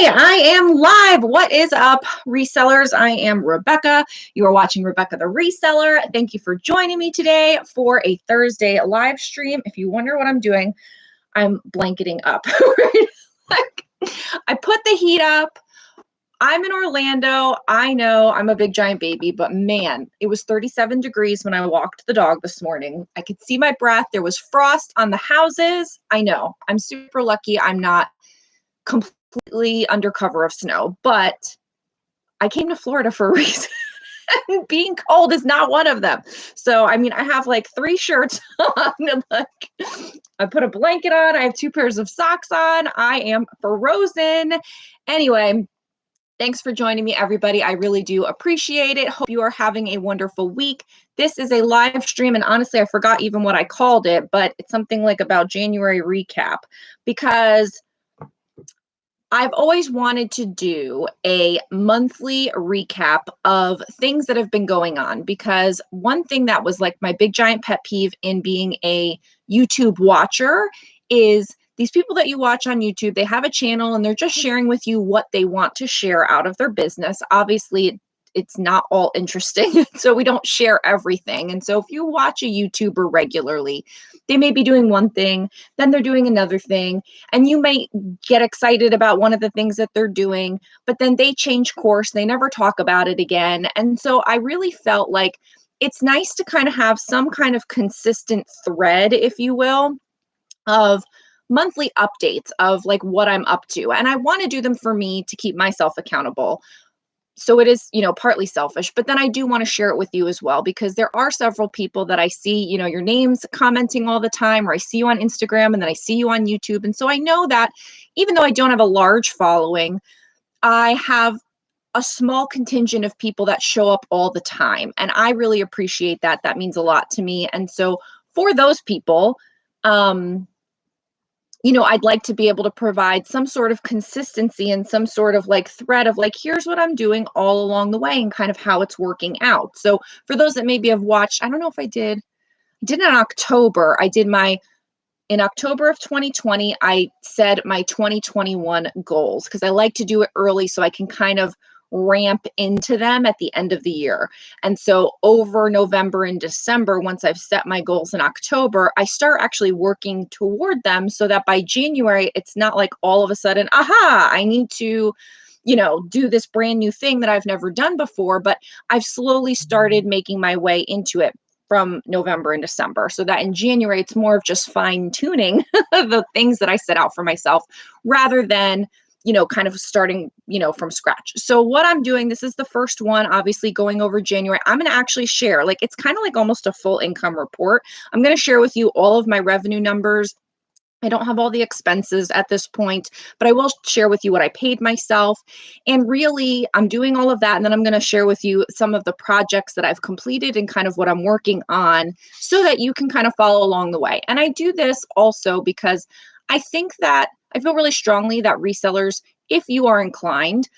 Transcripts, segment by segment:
I am live. What is up, resellers? I am Rebecca. You are watching Rebecca the Reseller. Thank you for joining me today for a Thursday live stream. If you wonder what I'm doing, I'm blanketing up. I put the heat up. I'm in Orlando. I know I'm a big giant baby, but man, it was 37 degrees when I walked the dog this morning. I could see my breath. There was frost on the houses. I know. I'm super lucky I'm not completely under cover of snow, but I came to Florida for a reason. Being cold is not one of them. So, I mean, I have like 3 shirts on and I put a blanket on. I have 2 pairs of socks on. I am frozen. Anyway, thanks for joining me, everybody. I really do appreciate it. Hope you are having a wonderful week. This is a live stream, and honestly, I forgot even what I called it, but it's something like about January recap, because I've always wanted to do a monthly recap of things that have been going on, because one thing that was like my big giant pet peeve in being a YouTube watcher is these people that you watch on YouTube, they have a channel and they're just sharing with you what they want to share out of their business. Obviously, it's not all interesting, so we don't share everything. And so if you watch a YouTuber regularly, they may be doing one thing, then they're doing another thing, and you may get excited about one of the things that they're doing, but then they change course, they never talk about it again. And so I really felt like it's nice to kind of have some kind of consistent thread, if you will, of monthly updates of like what I'm up to. And I want to do them for me to keep myself accountable. So it is, partly selfish, but then I do want to share it with you as well, because there are several people that I see, your names commenting all the time, or I see you on Instagram and then I see you on YouTube. And so I know that even though I don't have a large following, I have a small contingent of people that show up all the time. And I really appreciate that. That means a lot to me. And so for those people, I'd like to be able to provide some sort of consistency and some sort of like thread of like, here's what I'm doing all along the way and kind of how it's working out. So for those that maybe have watched, I don't know if I did in October. In October of 2020, I said my 2021 goals, because I like to do it early so I can kind of ramp into them at the end of the year. And so over November and December, once I've set my goals in October, I start actually working toward them so that by January, it's not like all of a sudden, aha, I need to do this brand new thing that I've never done before, but I've slowly started making my way into it from November and December, so that in January, it's more of just fine tuning the things that I set out for myself rather than kind of starting, from scratch. So what I'm doing, this is the first one, obviously going over January. I'm going to actually share, like, it's kind of like almost a full income report. I'm going to share with you all of my revenue numbers. I don't have all the expenses at this point, but I will share with you what I paid myself. And really, I'm doing all of that. And then I'm going to share with you some of the projects that I've completed and kind of what I'm working on so that you can kind of follow along the way. And I do this also because I think that I feel really strongly that resellers, if you are inclined,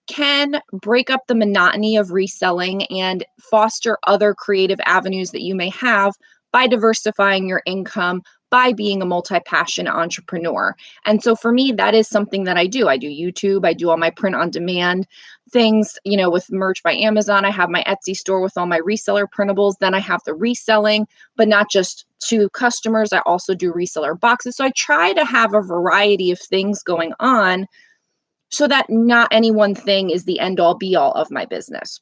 can break up the monotony of reselling and foster other creative avenues that you may have by diversifying your income, by being a multi-passion entrepreneur. And so for me, that is something that I do. I do YouTube, I do all my print on demand things, with Merch by Amazon. I have my Etsy store with all my reseller printables. Then I have the reselling, but not just to customers. I also do reseller boxes. So I try to have a variety of things going on so that not any one thing is the end all be all of my business.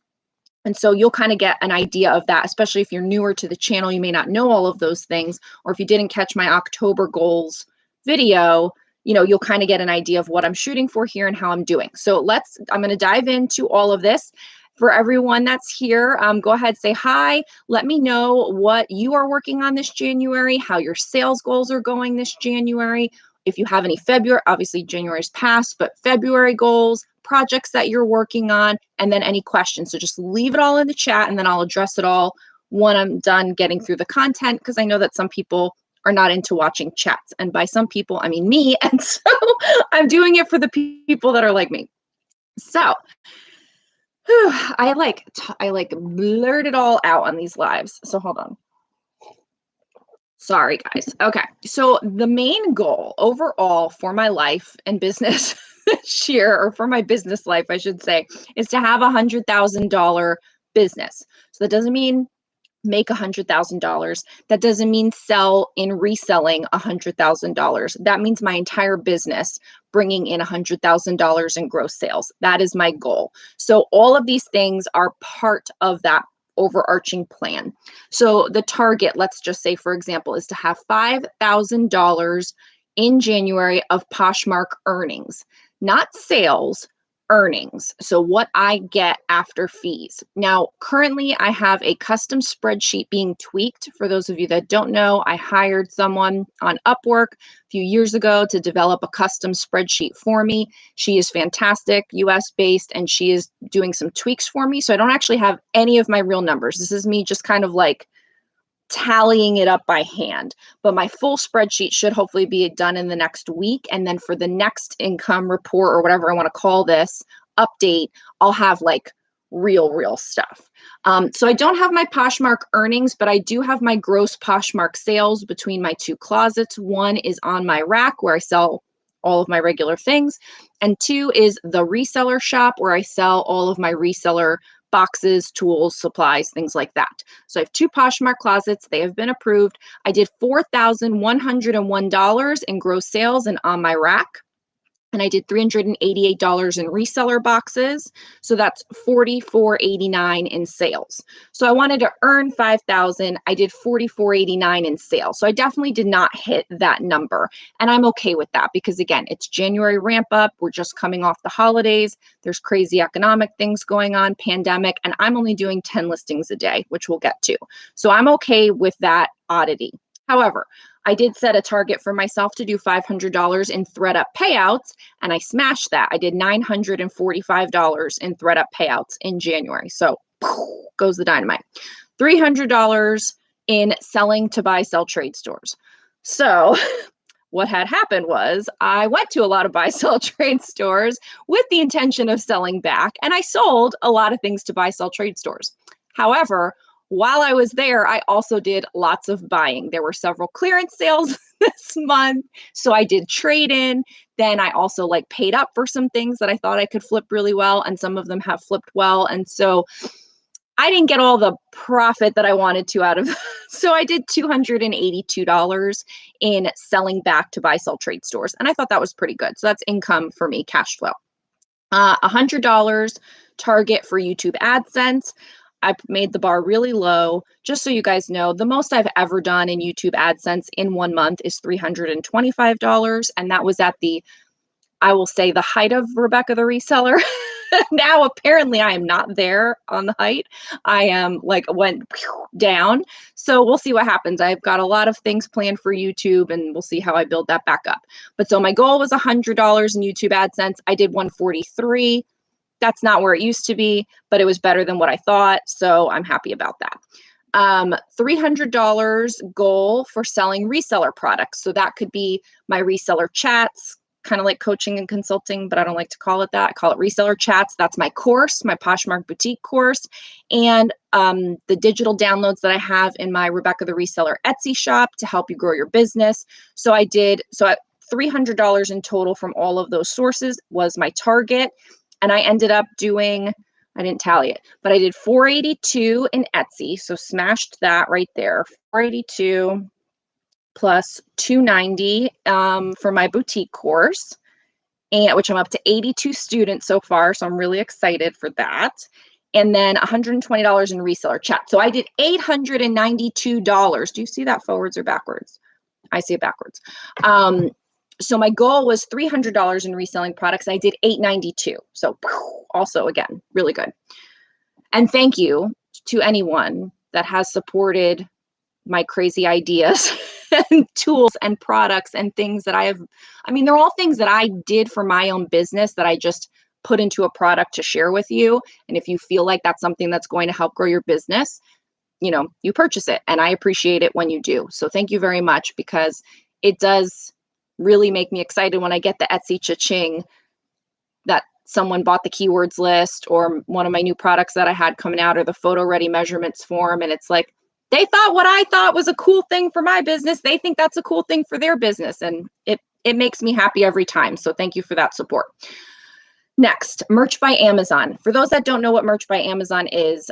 And so you'll kind of get an idea of that, especially if you're newer to the channel. You may not know all of those things, or if you didn't catch my October goals video, you'll kind of get an idea of what I'm shooting for here and how I'm doing. So I'm going to dive into all of this. For everyone that's here, go ahead, say hi. Let me know what you are working on this January, how your sales goals are going this January. If you have any February, obviously January's past, but February goals, projects that you're working on, and then any questions. So just leave it all in the chat and then I'll address it all when I'm done getting through the content, because I know that some people are not into watching chats. And by some people, I mean me. And so I'm doing it for the people that are like me. So I blurt it all out on these lives. So hold on. Sorry, guys. Okay. So the main goal overall for my life and business this year, or for my business life, I should say, is to have $100,000 business. So that doesn't mean make $100,000. That doesn't mean sell in reselling $100,000. That means my entire business bringing in $100,000 in gross sales. That is my goal. So all of these things are part of that overarching plan. So the target, let's just say, for example, is to have $5,000 in January of Poshmark earnings, not sales, earnings. So what I get after fees. Now, currently I have a custom spreadsheet being tweaked. For those of you that don't know, I hired someone on Upwork a few years ago to develop a custom spreadsheet for me. She is fantastic, US based, and she is doing some tweaks for me. So I don't actually have any of my real numbers. This is me just kind of like tallying it up by hand, but my full spreadsheet should hopefully be done in the next week. And then for the next income report, or whatever I want to call this update, I'll have like real stuff. So I don't have my Poshmark earnings, but I do have my gross Poshmark sales between my two closets. One is on my rack where I sell all of my regular things, and two is the reseller shop where I sell all of my reseller boxes, tools, supplies, things like that. So I have two Poshmark closets. They have been approved. I did $4,101 in gross sales and on my rack. And I did $388 in reseller boxes. So that's $44.89 in sales. So I wanted to earn $5,000. I did $44.89 in sales. So I definitely did not hit that number. And I'm okay with that because, again, it's January ramp up. We're just coming off the holidays. There's crazy economic things going on, pandemic, and I'm only doing 10 listings a day, which we'll get to. So I'm okay with that oddity. However, I did set a target for myself to do $500 in ThreadUp payouts, and I smashed that. I did $945 in ThreadUp payouts in January. So goes the dynamite. $300 in selling to buy, sell trade stores. So what had happened was I went to a lot of buy, sell trade stores with the intention of selling back, and I sold a lot of things to buy, sell trade stores. However, while I was there, I also did lots of buying. There were several clearance sales this month. So I did trade in. Then I also like paid up for some things that I thought I could flip really well. And some of them have flipped well. And so I didn't get all the profit that I wanted to out of. So I did $282 in selling back to buy, sell trade stores. And I thought that was pretty good. So that's income for me, cash flow. $100 target for YouTube AdSense. I made the bar really low. Just so you guys know, the most I've ever done in YouTube AdSense in 1 month is $325. And that was at the, I will say, the height of Rebecca the Reseller. Now, apparently, I am not there on the height. I am like went down. So we'll see what happens. I've got a lot of things planned for YouTube, and we'll see how I build that back up. But so my goal was $100 in YouTube AdSense. I did $143. That's not where it used to be, but it was better than what I thought. So I'm happy about that. $300 goal for selling reseller products. So that could be my reseller chats, kind of like coaching and consulting, but I don't like to call it that. I call it reseller chats. That's my course, my Poshmark boutique course, and the digital downloads that I have in my Rebecca the Reseller Etsy shop to help you grow your business. So at $300 in total from all of those sources was my target. And I ended up doing, I didn't tally it, but I did 482 in Etsy. So smashed that right there. 482 plus 290 for my boutique course, and which I'm up to 82 students so far. So I'm really excited for that. And then $120 in reseller chat. So I did $892. Do you see that forwards or backwards? I see it backwards. So my goal was $300 in reselling products. I did $892. So also, again, really good. And thank you to anyone that has supported my crazy ideas and tools and products and things that I have. I mean, they're all things that I did for my own business that I just put into a product to share with you. And if you feel like that's something that's going to help grow your business, you purchase it. And I appreciate it when you do. So thank you very much, because it does really make me excited when I get the Etsy cha-ching that someone bought the keywords list or one of my new products that I had coming out, or the photo ready measurements form. And it's like, they thought what I thought was a cool thing for my business, they think that's a cool thing for their business. And it it makes me happy every time. So thank you for that support. Next, Merch by Amazon. For those that don't know what Merch by Amazon is,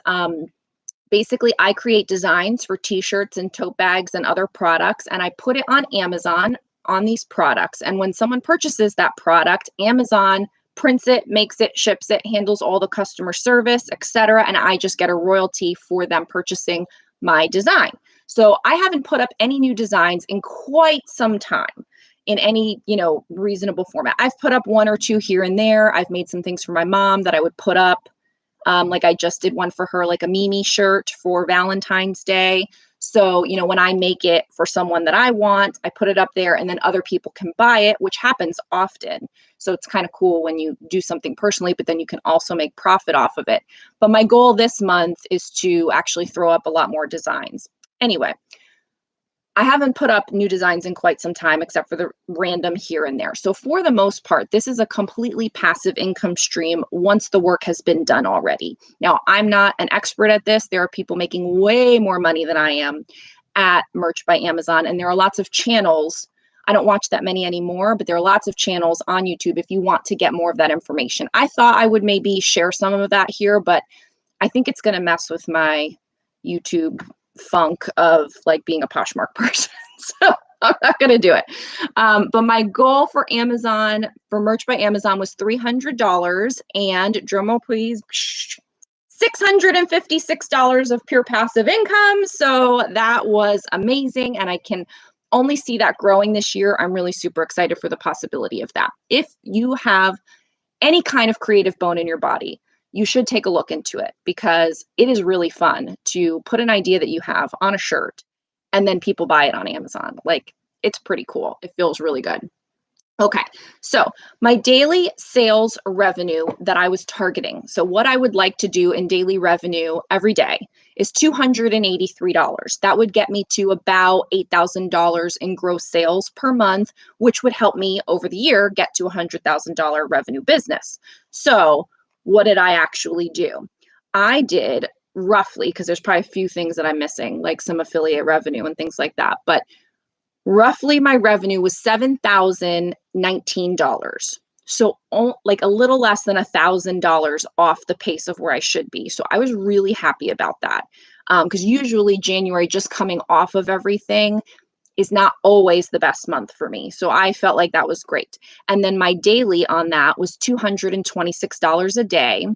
basically I create designs for t-shirts and tote bags and other products, and I put it on Amazon on these products. And when someone purchases that product, Amazon prints it, makes it, ships it, handles all the customer service, etc. And I just get a royalty for them purchasing my design. So I haven't put up any new designs in quite some time in any, reasonable format. I've put up one or two here and there. I've made some things for my mom that I would put up. Like I just did one for her, like a Mimi shirt for Valentine's Day. So, when I make it for someone that I want, I put it up there and then other people can buy it, which happens often. So it's kind of cool when you do something personally, but then you can also make profit off of it. But my goal this month is to actually throw up a lot more designs. Anyway, I haven't put up new designs in quite some time, except for the random here and there. So for the most part, this is a completely passive income stream once the work has been done already. Now, I'm not an expert at this. There are people making way more money than I am at Merch by Amazon. And there are lots of channels. I don't watch that many anymore, but there are lots of channels on YouTube if you want to get more of that information. I thought I would maybe share some of that here, but I think it's going to mess with my YouTube funk of like being a Poshmark person. So I'm not going to do it. But my goal for Amazon, for Merch by Amazon, was $300, and drum roll please, $656 of pure passive income. So that was amazing. And I can only see that growing this year. I'm really super excited for the possibility of that. If you have any kind of creative bone in your body, you should take a look into it, because it is really fun to put an idea that you have on a shirt and then people buy it on Amazon. Like, it's pretty cool. It feels really good. Okay, so my daily sales revenue that I was targeting. So what I would like to do in daily revenue every day is $283. That would get me to about $8,000 in gross sales per month, which would help me over the year get to a $100,000 revenue business. So what did I actually do? I did roughly, because there's probably a few things that I'm missing, like some affiliate revenue and things like that, but roughly my revenue was $7,019. So like a little less than $1,000 off the pace of where I should be. So I was really happy about that. Because usually January, just coming off of everything, is not always the best month for me. So I felt like that was great. And then my daily on that was $226 a day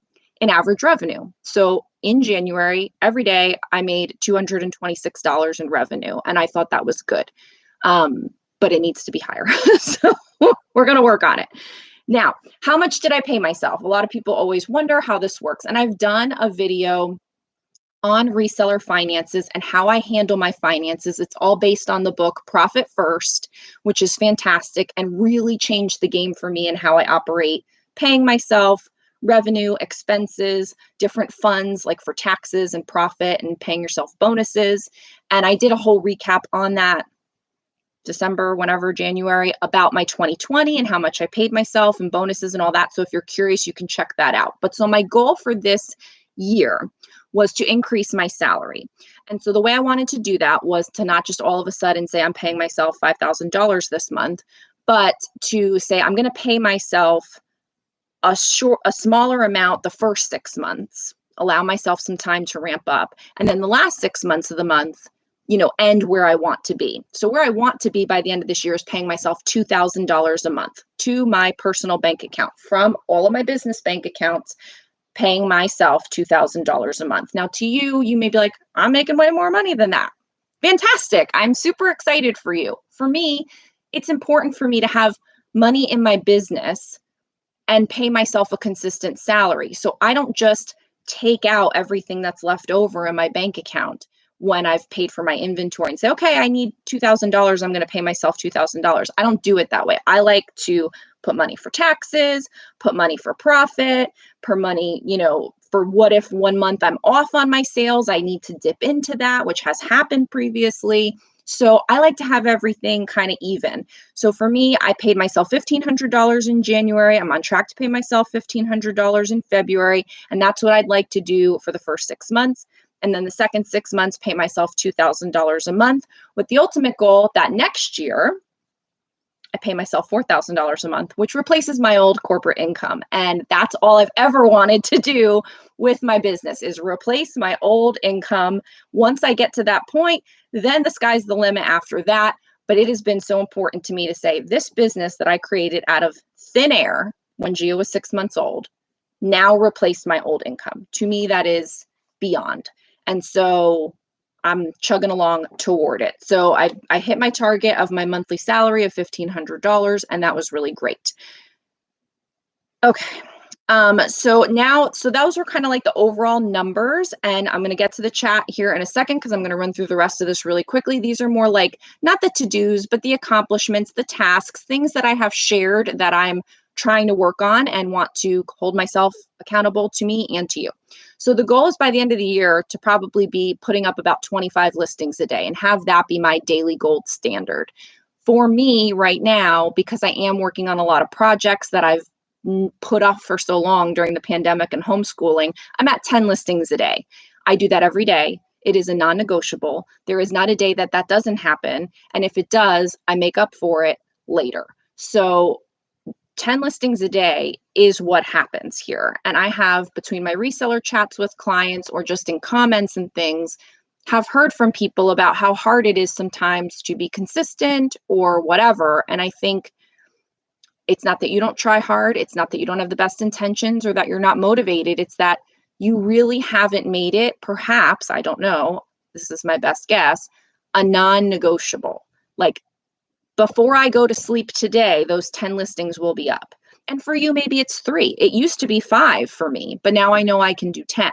in average revenue. So in January, every day I made $226 in revenue. And I thought that was good. But it needs to be higher. So we're going to work on it. Now, how much did I pay myself? A lot of people always wonder how this works. And I've done a video on reseller finances and how I handle my finances. It's all based on the book Profit First, which is fantastic and really changed the game for me and how I operate, paying myself, revenue, expenses, different funds like for taxes and profit, and paying yourself bonuses. And I did a whole recap on that December, whenever, January, about my 2020 and how much I paid myself and bonuses and all that. So if you're curious, you can check that out. But so my goal for this year was to increase my salary. And so the way I wanted to do that was to not just all of a sudden say I'm paying myself $5,000 this month, but to say I'm going to pay myself a smaller amount the first 6 months, allow myself some time to ramp up. And then the last 6 months of the month, end where I want to be. So where I want to be by the end of this year is paying myself $2,000 a month to my personal bank account from all of my business bank accounts, paying myself $2,000 a month. Now to you, you may be like, I'm making way more money than that. Fantastic. I'm super excited for you. For me, it's important for me to have money in my business and pay myself a consistent salary. So I don't just take out everything that's left over in my bank account when I've paid for my inventory and say, okay, I need $2,000. I'm going to pay myself $2,000. I don't do it that way. I like to put money for taxes, put money for profit, put money, for what if 1 month I'm off on my sales, I need to dip into that, which has happened previously. So I like to have everything kind of even. So for me, I paid myself $1,500 in January. I'm on track to pay myself $1,500 in February. And that's what I'd like to do for the first 6 months. And then the second 6 months, pay myself $2,000 a month with the ultimate goal that next year, I pay myself $4,000 a month, which replaces my old corporate income. And that's all I've ever wanted to do with my business is replace my old income. Once I get to that point, then the sky's the limit after that. But it has been so important to me to say this business that I created out of thin air when Gia was 6 months old now replaced my old income. To me, that is beyond. And so I'm chugging along toward it. So I hit my target of my monthly salary of $1,500, and that was really great. Okay. So those were kind of like the overall numbers, and I'm going to get to the chat here in a second because I'm going to run through the rest of this really quickly. These are more like not the to-dos, but the accomplishments, the tasks, things that I have shared that I'm trying to work on and want to hold myself accountable to me and to you. So the goal is by the end of the year to probably be putting up about 25 listings a day and have that be my daily gold standard. For me right now, because I am working on a lot of projects that I've put off for so long during the pandemic and homeschooling, I'm at 10 listings a day. I do that every day. It is a non-negotiable. There is not a day that that doesn't happen. And if it does, I make up for it later. So 10 listings a day is what happens here. And I have, between my reseller chats with clients or just in comments and things, have heard from people about how hard it is sometimes to be consistent or whatever. And I think it's not that you don't try hard. It's not that you don't have the best intentions or that you're not motivated. It's that you really haven't made it, perhaps, I don't know, this is my best guess, a non-negotiable. Like, before I go to sleep today, those 10 listings will be up. And for you, maybe it's 3. It used to be 5 for me, but now I know I can do 10.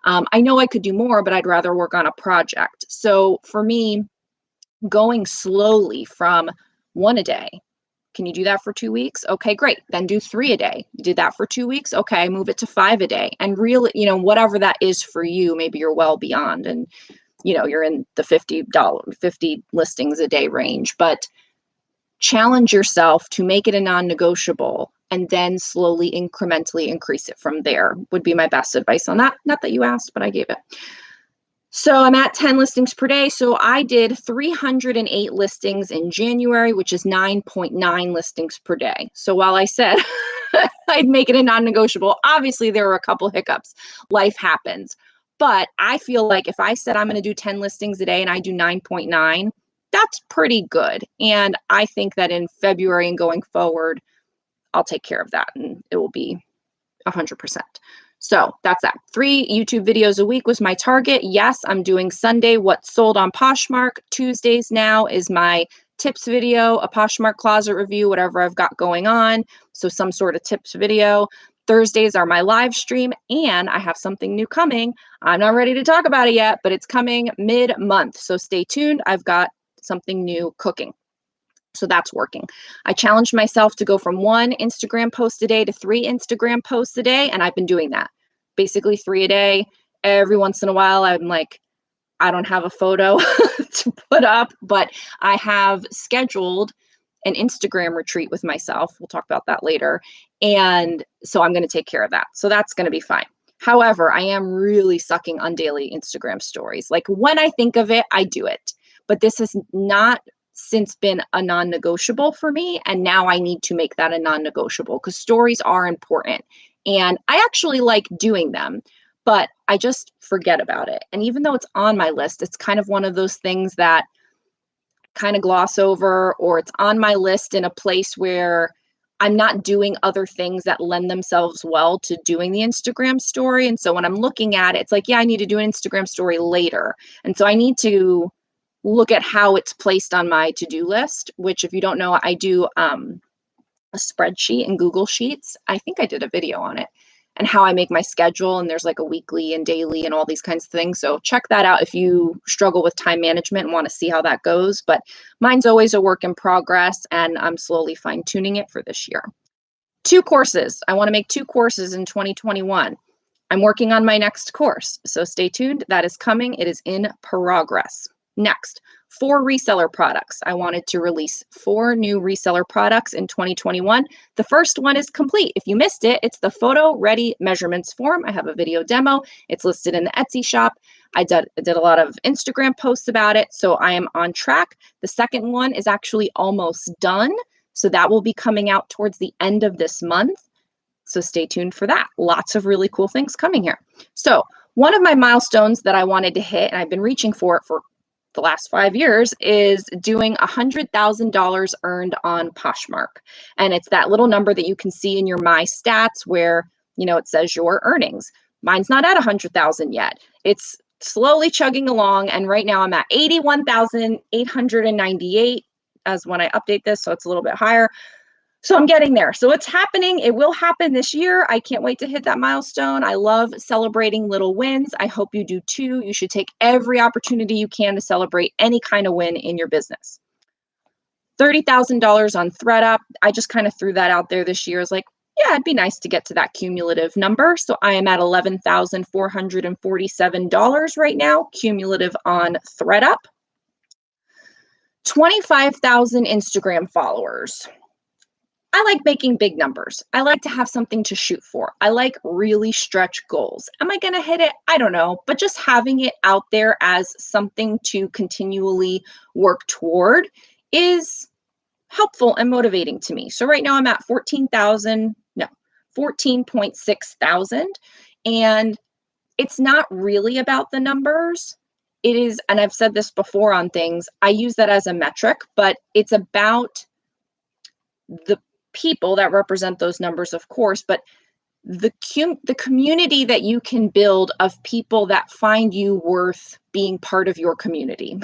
I know I could do more, but I'd rather work on a project. So for me, going slowly from 1 a day, can you do that for 2 weeks? Okay, great. Then do 3 a day. You did that for 2 weeks? Okay, move it to 5 a day. And really, whatever that is for you, maybe you're well beyond and, you're in the $50 listings a day range, but challenge yourself to make it a non-negotiable and then slowly incrementally increase it from there would be my best advice on that. Not that you asked, but I gave it. So I'm at 10 listings per day. So I did 308 listings in January, which is 9.9 listings per day. So while I said I'd make it a non-negotiable, obviously there were a couple hiccups. Life happens. But I feel like if I said I'm going to do 10 listings a day and I do 9.9, that's pretty good. And I think that in February and going forward, I'll take care of that and it will be 100%. So that's that. 3 YouTube videos a week was my target. Yes, I'm doing Sunday, what's sold on Poshmark. Tuesdays now is my tips video, a Poshmark closet review, whatever I've got going on. So some sort of tips video. Thursdays are my live stream, and I have something new coming. I'm not ready to talk about it yet, but it's coming mid-month. So stay tuned. I've got something new cooking. So that's working. I challenged myself to go from 1 Instagram post a day to 3 Instagram posts a day, and I've been doing that. Basically 3 a day. Every once in a while, I'm like, I don't have a photo to put up, but I have scheduled an Instagram retreat with myself. We'll talk about that later. And so I'm going to take care of that. So that's going to be fine. However, I am really sucking on daily Instagram stories. Like when I think of it, I do it. But this has not since been a non-negotiable for me. And now I need to make that a non-negotiable because stories are important. And I actually like doing them, but I just forget about it. And even though it's on my list, it's kind of one of those things that kind of gloss over, or it's on my list in a place where I'm not doing other things that lend themselves well to doing the Instagram story. And so when I'm looking at it, it's like, yeah, I need to do an Instagram story later. And so I need to look at how it's placed on my to-do list, which if you don't know, I do a spreadsheet in Google Sheets. I think I did a video on it and how I make my schedule. And there's like a weekly and daily and all these kinds of things. So check that out if you struggle with time management and want to see how that goes. But mine's always a work in progress and I'm slowly fine tuning it for this year. 2 courses. I want to make 2 courses in 2021. I'm working on my next course. So stay tuned. That is coming. It is in progress. Next, 4 reseller products. I wanted to release 4 new reseller products in 2021. The first one is complete. If you missed it, it's the photo ready measurements form. I have a video demo. It's listed in the Etsy shop. I did a lot of Instagram posts about it, so I am on track. The second one is actually almost done. So that will be coming out towards the end of this month. So stay tuned for that. Lots of really cool things coming here. So one of my milestones that I wanted to hit, and I've been reaching for it for the last 5 years, is doing $100,000 earned on Poshmark. And it's that little number that you can see in your My Stats where, it says your earnings. Mine's not at 100,000 yet. It's slowly chugging along. And right now I'm at 81,898 as when I update this. So it's a little bit higher. So I'm getting there. So it's happening. It will happen this year. I can't wait to hit that milestone. I love celebrating little wins. I hope you do too. You should take every opportunity you can to celebrate any kind of win in your business. $30,000 on ThreadUp. I just kind of threw that out there this year. I was like, yeah, it'd be nice to get to that cumulative number. So I am at $11,447 right now, cumulative on ThreadUp. 25,000 Instagram followers. I like making big numbers. I like to have something to shoot for. I like really stretch goals. Am I going to hit it? I don't know. But just having it out there as something to continually work toward is helpful and motivating to me. So right now I'm at 14.6 thousand. And it's not really about the numbers. It is, and I've said this before on things, I use that as a metric, but it's about the people that represent those numbers, of course, but the community that you can build of people that find you worth being part of your community.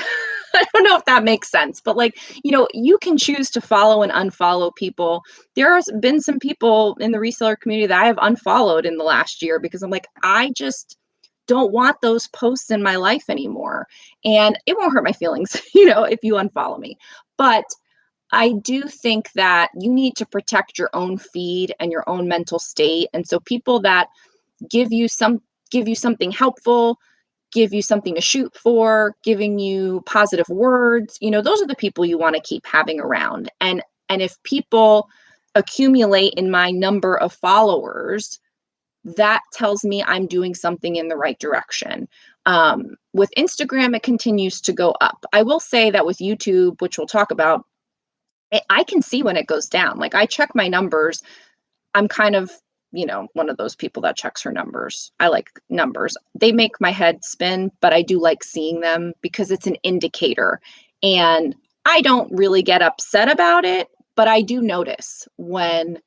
I don't know if that makes sense, but you can choose to follow and unfollow people. There has been some people in the reseller community that I have unfollowed in the last year because I'm like, I just don't want those posts in my life anymore. And it won't hurt my feelings, if you unfollow me. But I do think that you need to protect your own feed and your own mental state. And so people that give you something helpful, give you something to shoot for, giving you positive words, those are the people you want to keep having around. And if people accumulate in my number of followers, that tells me I'm doing something in the right direction. With Instagram, it continues to go up. I will say that with YouTube, which we'll talk about, I can see when it goes down. Like I check my numbers. I'm kind of, one of those people that checks her numbers. I like numbers. They make my head spin, but I do like seeing them because it's an indicator. And I don't really get upset about it, but I do notice when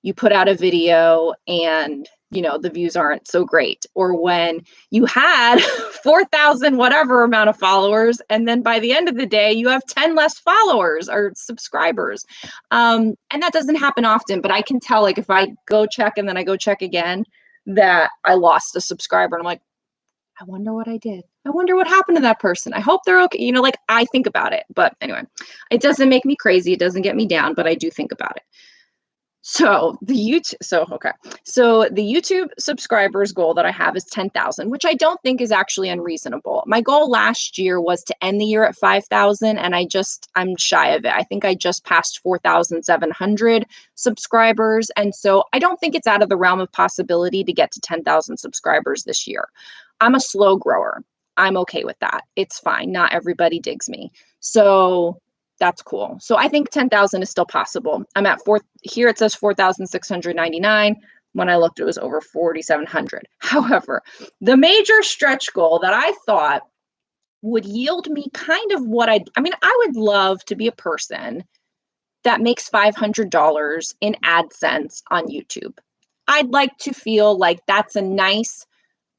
you put out a video and the views aren't so great, or when you had 4,000 whatever amount of followers and then by the end of the day you have 10 less followers or subscribers, and that doesn't happen often, but I can tell, like, if I go check and then I go check again, that I lost a subscriber and I'm like, I wonder what I did. I wonder what happened to that person. I hope they're okay. I think about it, but anyway, it doesn't make me crazy. It doesn't get me down, but I do think about it. So the YouTube subscribers goal that I have is 10,000, which I don't think is actually unreasonable. My goal last year was to end the year at 5,000, and I'm shy of it. I think I just passed 4,700 subscribers. And so I don't think it's out of the realm of possibility to get to 10,000 subscribers this year. I'm a slow grower. I'm okay with that. It's fine. Not everybody digs me. So that's cool. So I think 10,000 is still possible. I'm at here it says 4,699. When I looked, it was over 4,700. However, the major stretch goal that I thought would yield me kind of what I would love to be a person that makes $500 in AdSense on YouTube. I'd like to feel like that's a nice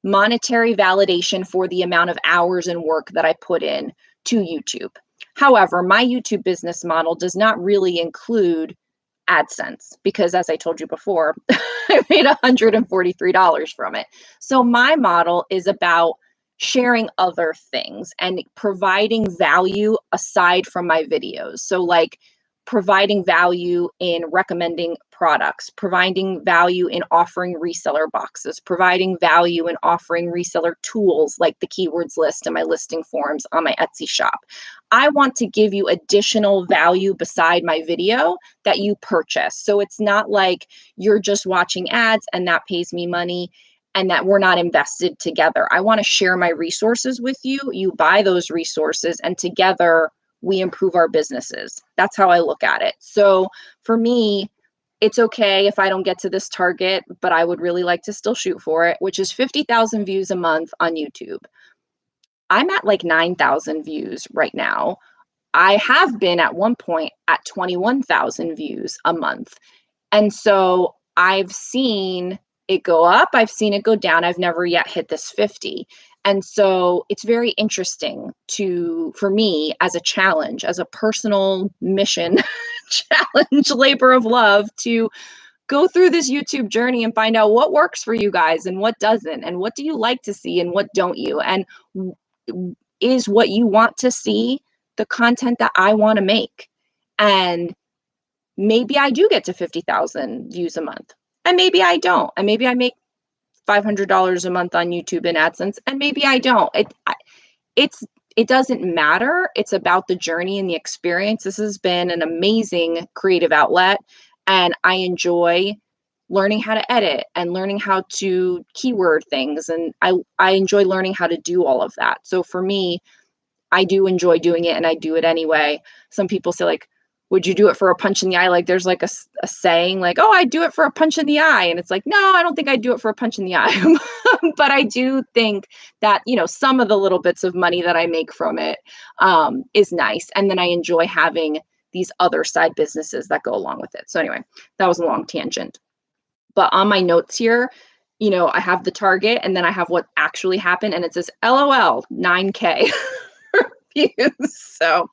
monetary validation for the amount of hours and work that I put in to YouTube. However, my YouTube business model does not really include AdSense because, as I told you before, I made $143 from it. So my model is about sharing other things and providing value aside from my videos. So like providing value in recommending products, providing value in offering reseller boxes, providing value in offering reseller tools like the keywords list and my listing forms on my Etsy shop. I want to give you additional value beside my video that you purchase. So it's not like you're just watching ads and that pays me money and that we're not invested together. I want to share my resources with you. You buy those resources and together we improve our businesses. That's how I look at it. So for me, it's okay if I don't get to this target, but I would really like to still shoot for it, which is 50,000 views a month on YouTube. I'm at like 9,000 views right now. I have been at one point at 21,000 views a month. And so I've seen it go up, I've seen it go down. I've never yet hit this 50. And so it's very interesting for me as a challenge, as a personal mission, challenge, labor of love to go through this YouTube journey and find out what works for you guys and what doesn't, and what do you like to see and what don't you, and is what you want to see the content that I want to make. And maybe I do get to 50,000 views a month, and maybe I don't, and maybe I make $500 a month on YouTube in AdSense, and maybe I don't. It doesn't matter. It's about the journey and the experience. This has been an amazing creative outlet, and I enjoy learning how to edit and learning how to keyword things, and I enjoy learning how to do all of that. So for me, I do enjoy doing it, and I do it anyway. Some people say, like, would you do it for a punch in the eye? Like, there's like a saying like, oh, I do it for a punch in the eye. And it's like, no, I don't think I'd do it for a punch in the eye. But I do think that, some of the little bits of money that I make from it is nice. And then I enjoy having these other side businesses that go along with it. So anyway, that was a long tangent. But on my notes here, I have the target, and then I have what actually happened. And it says, LOL, 9K views. So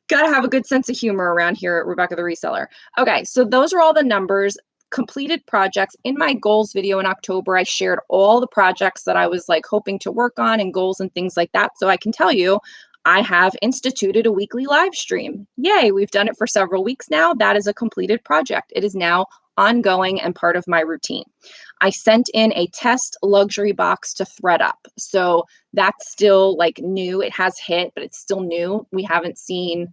gotta have a good sense of humor around here at Rebecca the Reseller. Okay, so those are all the numbers. Completed projects. In my goals video in October, I shared all the projects that I was like hoping to work on and goals and things like that. So I can tell you, I have instituted a weekly live stream. Yay, we've done it for several weeks now. That is a completed project. It is now ongoing and part of my routine. I sent in a test luxury box to ThreadUp. So that's still like new. It has hit, but it's still new. I haven't seen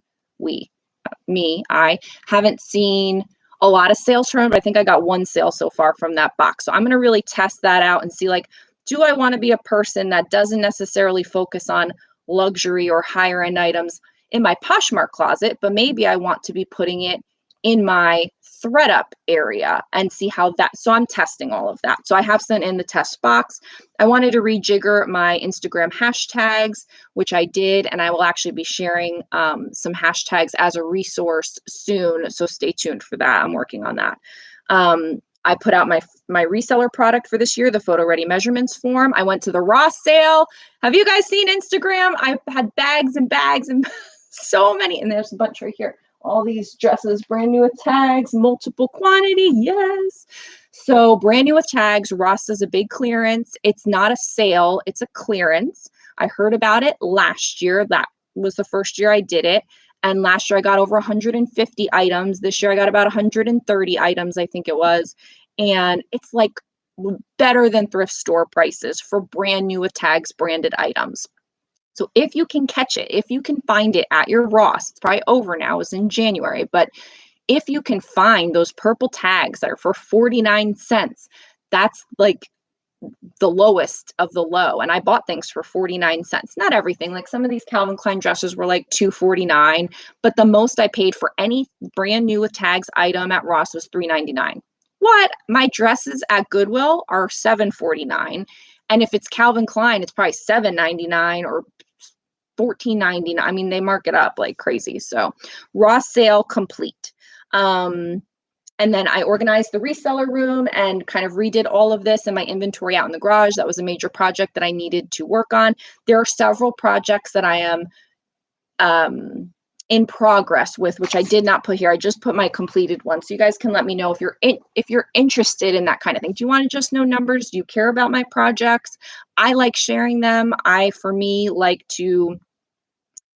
a lot of sales from it, but I think I got one sale so far from that box. So I'm going to really test that out and see, like, do I want to be a person that doesn't necessarily focus on luxury or higher end items in my Poshmark closet, but maybe I want to be putting it in my ThreadUp area and see how that, so I'm testing all of that. So I have sent in the test box. I wanted to rejigger my Instagram hashtags, which I did, and I will actually be sharing some hashtags as a resource soon. So stay tuned for that. I'm working on that. I put out my reseller product for this year, the Photo Ready Measurements form. I went to the Ross sale. Have you guys seen Instagram? I had bags and bags and so many, and there's a bunch right here. All these dresses, brand new with tags, multiple quantity, yes. So brand new with tags, Ross does a big clearance. It's not a sale, it's a clearance. I heard about it last year. That was the first year I did it. And last year I got over 150 items. This year I got about 130 items, I think it was. And it's like better than thrift store prices for brand new with tags branded items. So if you can catch it, if you can find it at your Ross, it's probably over now, it's in January, but if you can find those purple tags that are for 49 cents, that's like the lowest of the low. And I bought things for 49 cents. Not everything, like some of these Calvin Klein dresses were like $2.49, but the most I paid for any brand new with tags item at Ross was $3.99. What? My dresses at Goodwill are $7.49. And if it's Calvin Klein, it's probably $7.99 or $14.99. I mean, they mark it up like crazy. So Ross sale complete. And then I organized the reseller room and kind of redid all of this and my inventory out in the garage. That was a major project that I needed to work on. There are several projects that I am in progress with, which I did not put here. I just put my completed one. So you guys can let me know if you're interested in that kind of thing. Do you want to just know numbers? Do you care about my projects? I like sharing them. For me, like to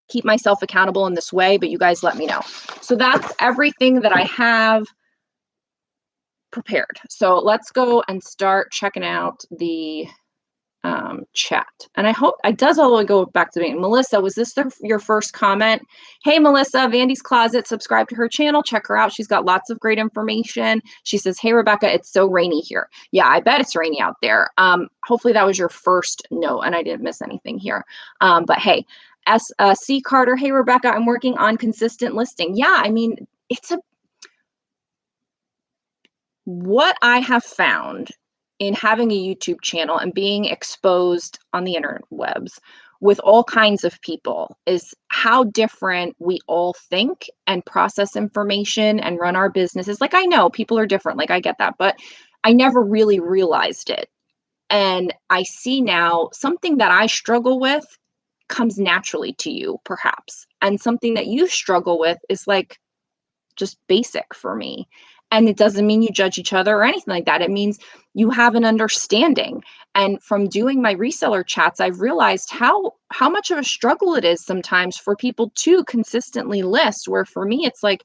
keep myself accountable in this way, but you guys let me know. So that's everything that I have prepared. So let's go and start checking out the chat. And I hope it does all the way go back to me. Melissa, was this your first comment? Hey, Melissa, Vandy's Closet, subscribe to her channel. Check her out. She's got lots of great information. She says, hey, Rebecca, it's so rainy here. Yeah, I bet it's rainy out there. Hopefully that was your first note and I didn't miss anything here. But hey, C. Carter, hey, Rebecca, I'm working on consistent listing. Yeah, I mean, what I have found in having a YouTube channel and being exposed on the interwebs with all kinds of people is how different we all think and process information and run our businesses. Like, I know people are different, like I get that, but I never really realized it. And I see now something that I struggle with comes naturally to you, perhaps. And something that you struggle with is like just basic for me. And it doesn't mean you judge each other or anything like that. It means you have an understanding. And from doing my reseller chats, I've realized how much of a struggle it is sometimes for people to consistently list, where for me it's like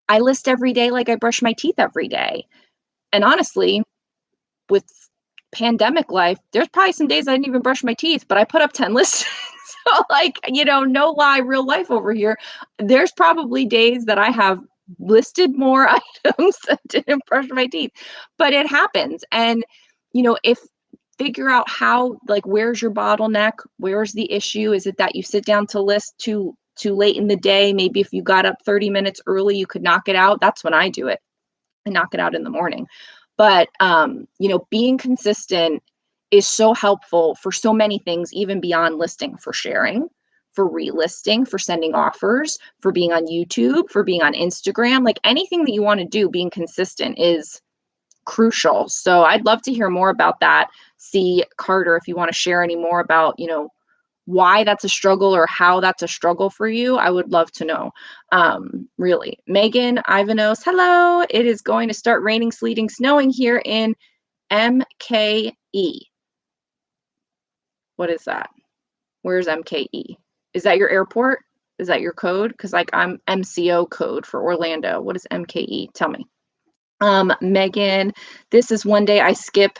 I list every day like I brush my teeth every day. And honestly, with pandemic life, there's probably some days I didn't even brush my teeth, but I put up 10 lists. So like, no lie, real life over here. There's probably days that I have listed more items that didn't brush my teeth, but it happens. And, if figure out how, like, where's your bottleneck? Where's the issue? Is it that you sit down to list too late in the day? Maybe if you got up 30 minutes early, you could knock it out. That's when I do it. I knock it out in the morning. But, being consistent is so helpful for so many things, even beyond listing, for sharing, for relisting, for sending offers, for being on YouTube, for being on Instagram. Like, anything that you want to do, being consistent is crucial. So I'd love to hear more about that. See, Carter, if you want to share any more about, why that's a struggle or how that's a struggle for you, I would love to know. Really. Megan Ivanos, hello. It is going to start raining, sleeting, snowing here in MKE. What is that? Where's MKE? Is that your airport? Is that your code? Because like I'm MCO code for Orlando. What is MKE? Tell me. Megan, this is one day I skip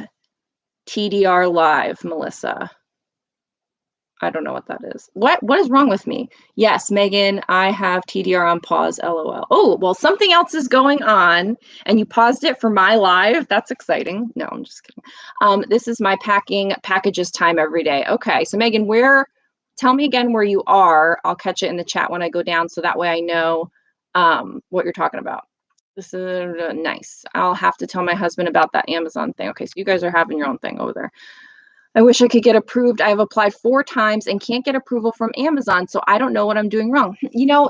TDR live, Melissa. I don't know what that is. What is wrong with me? Yes, Megan, I have TDR on pause, LOL. Oh, well, something else is going on and you paused it for my live. That's exciting. No, I'm just kidding. This is my packages time every day. Okay, so Megan, tell me again where you are. I'll catch it in the chat when I go down so that way I know what you're talking about. This is nice. I'll have to tell my husband about that Amazon thing. Okay, so you guys are having your own thing over there. I wish I could get approved. I've applied 4 times and can't get approval from Amazon, so I don't know what I'm doing wrong.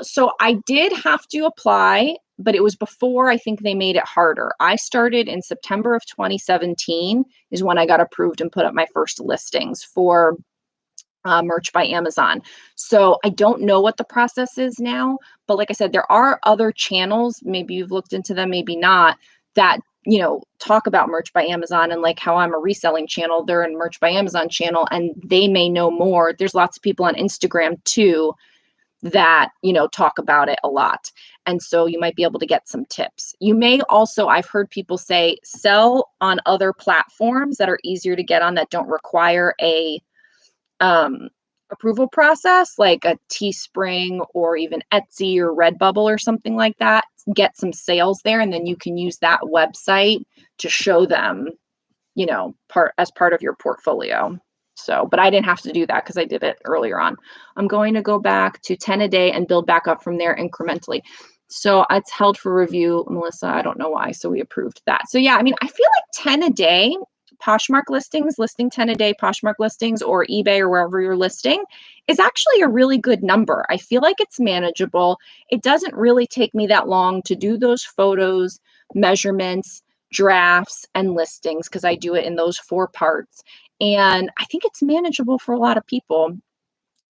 So I did have to apply, but it was before I think they made it harder. I started in September of 2017 is when I got approved and put up my first listings for Merch by Amazon. So I don't know what the process is now, but like I said, there are other channels, maybe you've looked into them, maybe not, that talk about Merch by Amazon, and like how I'm a reselling channel, they're in Merch by Amazon channel and they may know more. There's lots of people on Instagram too that, talk about it a lot. And so you might be able to get some tips. You may also, I've heard people say, sell on other platforms that are easier to get on, that don't require a approval process, like a Teespring or even Etsy or Redbubble or something like that. Get some sales there, and then you can use that website to show them, part of your portfolio. So, but I didn't have to do that because I did it earlier on. I'm going to go back to 10 a day and build back up from there incrementally. So it's held for review, Melissa. I don't know why. So we approved that. So yeah, I mean, I feel like 10 a day, Poshmark listings, listing 10 a day, Poshmark listings, or eBay or wherever you're listing is actually a really good number. I feel like it's manageable. It doesn't really take me that long to do those photos, measurements, drafts, and listings because I do it in those 4 parts. And I think it's manageable for a lot of people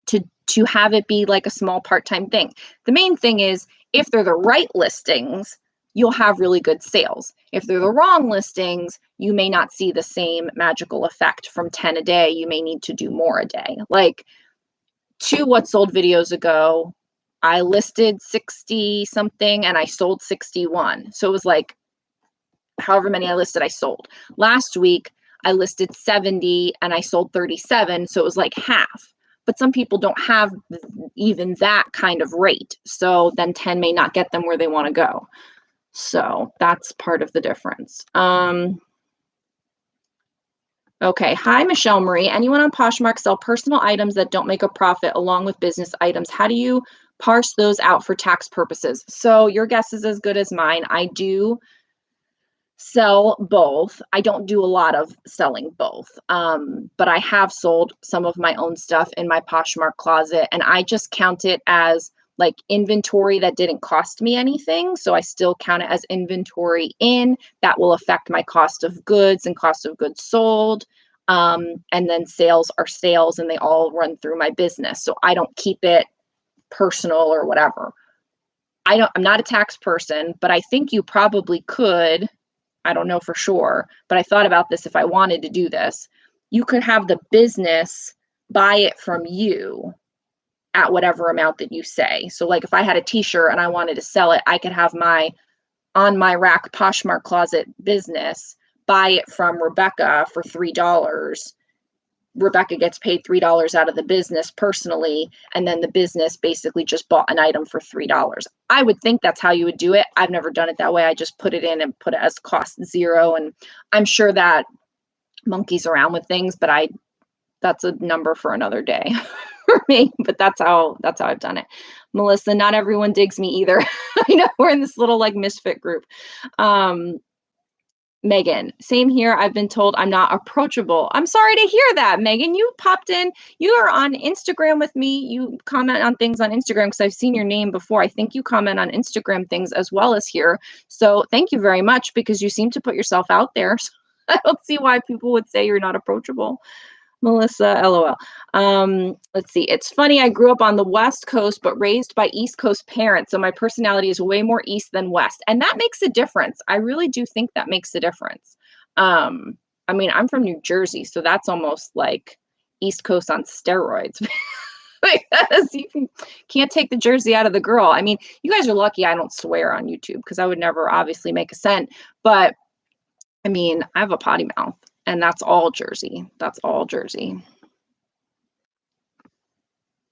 to have it be like a small part-time thing. The main thing is, if they're the right listings, you'll have really good sales. If they're the wrong listings, you may not see the same magical effect from 10 a day. You may need to do more a day. Like 2 what sold videos ago, I listed 60 something and I sold 61. So it was like however many I listed, I sold. Last week, I listed 70 and I sold 37. So it was like half. But some people don't have even that kind of rate. So then 10 may not get them where they want to go. So that's part of the difference. Okay. Hi, Michelle Marie. Anyone on Poshmark sell personal items that don't make a profit along with business items? How do you parse those out for tax purposes? So your guess is as good as mine. I do sell both. I don't do a lot of selling both. But I have sold some of my own stuff in my Poshmark closet, and I just count it as like inventory that didn't cost me anything. So I still count it as inventory in that will affect my cost of goods and cost of goods sold. And then sales are sales and they all run through my business. So I don't keep it personal or whatever. I'm not a tax person, but I think you probably could. I don't know for sure, but I thought about this if I wanted to do this. You could have the business buy it from you at whatever amount that you say. So like if I had a t-shirt and I wanted to sell it, I could have my on my rack Poshmark closet business buy it from Rebecca for $3. Rebecca gets paid $3 out of the business personally, and then the business basically just bought an item for $3. I would think that's how you would do it. I've never done it that way. I just put it in and put it as cost zero, and I'm sure that monkeys around with things, but that's a number for another day for me. But that's how I've done it. Melissa, not everyone digs me either. I know we're in this little like misfit group. Megan, same here. I've been told I'm not approachable. I'm sorry to hear that, Megan. You popped in. You are on Instagram with me. You comment on things on Instagram because I've seen your name before. I think you comment on Instagram things as well as here. So thank you very much because you seem to put yourself out there. So I don't see why people would say you're not approachable. Melissa, LOL. Let's see. It's funny. I grew up on the West Coast, but raised by East Coast parents. So my personality is way more East than West. And that makes a difference. I really do think that makes a difference. I mean, I'm from New Jersey, so that's almost like East Coast on steroids. Because can't take the Jersey out of the girl. I mean, you guys are lucky I don't swear on YouTube because I would never obviously make a cent. But I mean, I have a potty mouth. And that's all Jersey. That's all Jersey.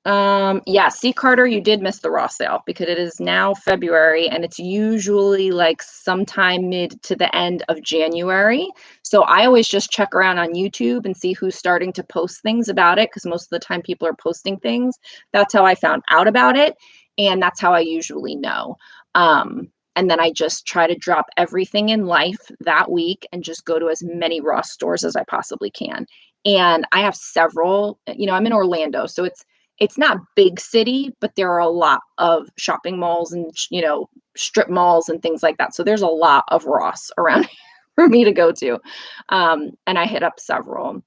Yeah, see, Carter, you did miss the Ross sale because it is now February and it's usually like sometime mid to the end of January. So I always just check around on YouTube and see who's starting to post things about it because most of the time people are posting things. That's how I found out about it. And that's how I usually know. And then I just try to drop everything in life that week and just go to as many Ross stores as I possibly can. And I have several, I'm in Orlando, so it's not big city, but there are a lot of shopping malls and, strip malls and things like that. So there's a lot of Ross around for me to go to. And I hit up several.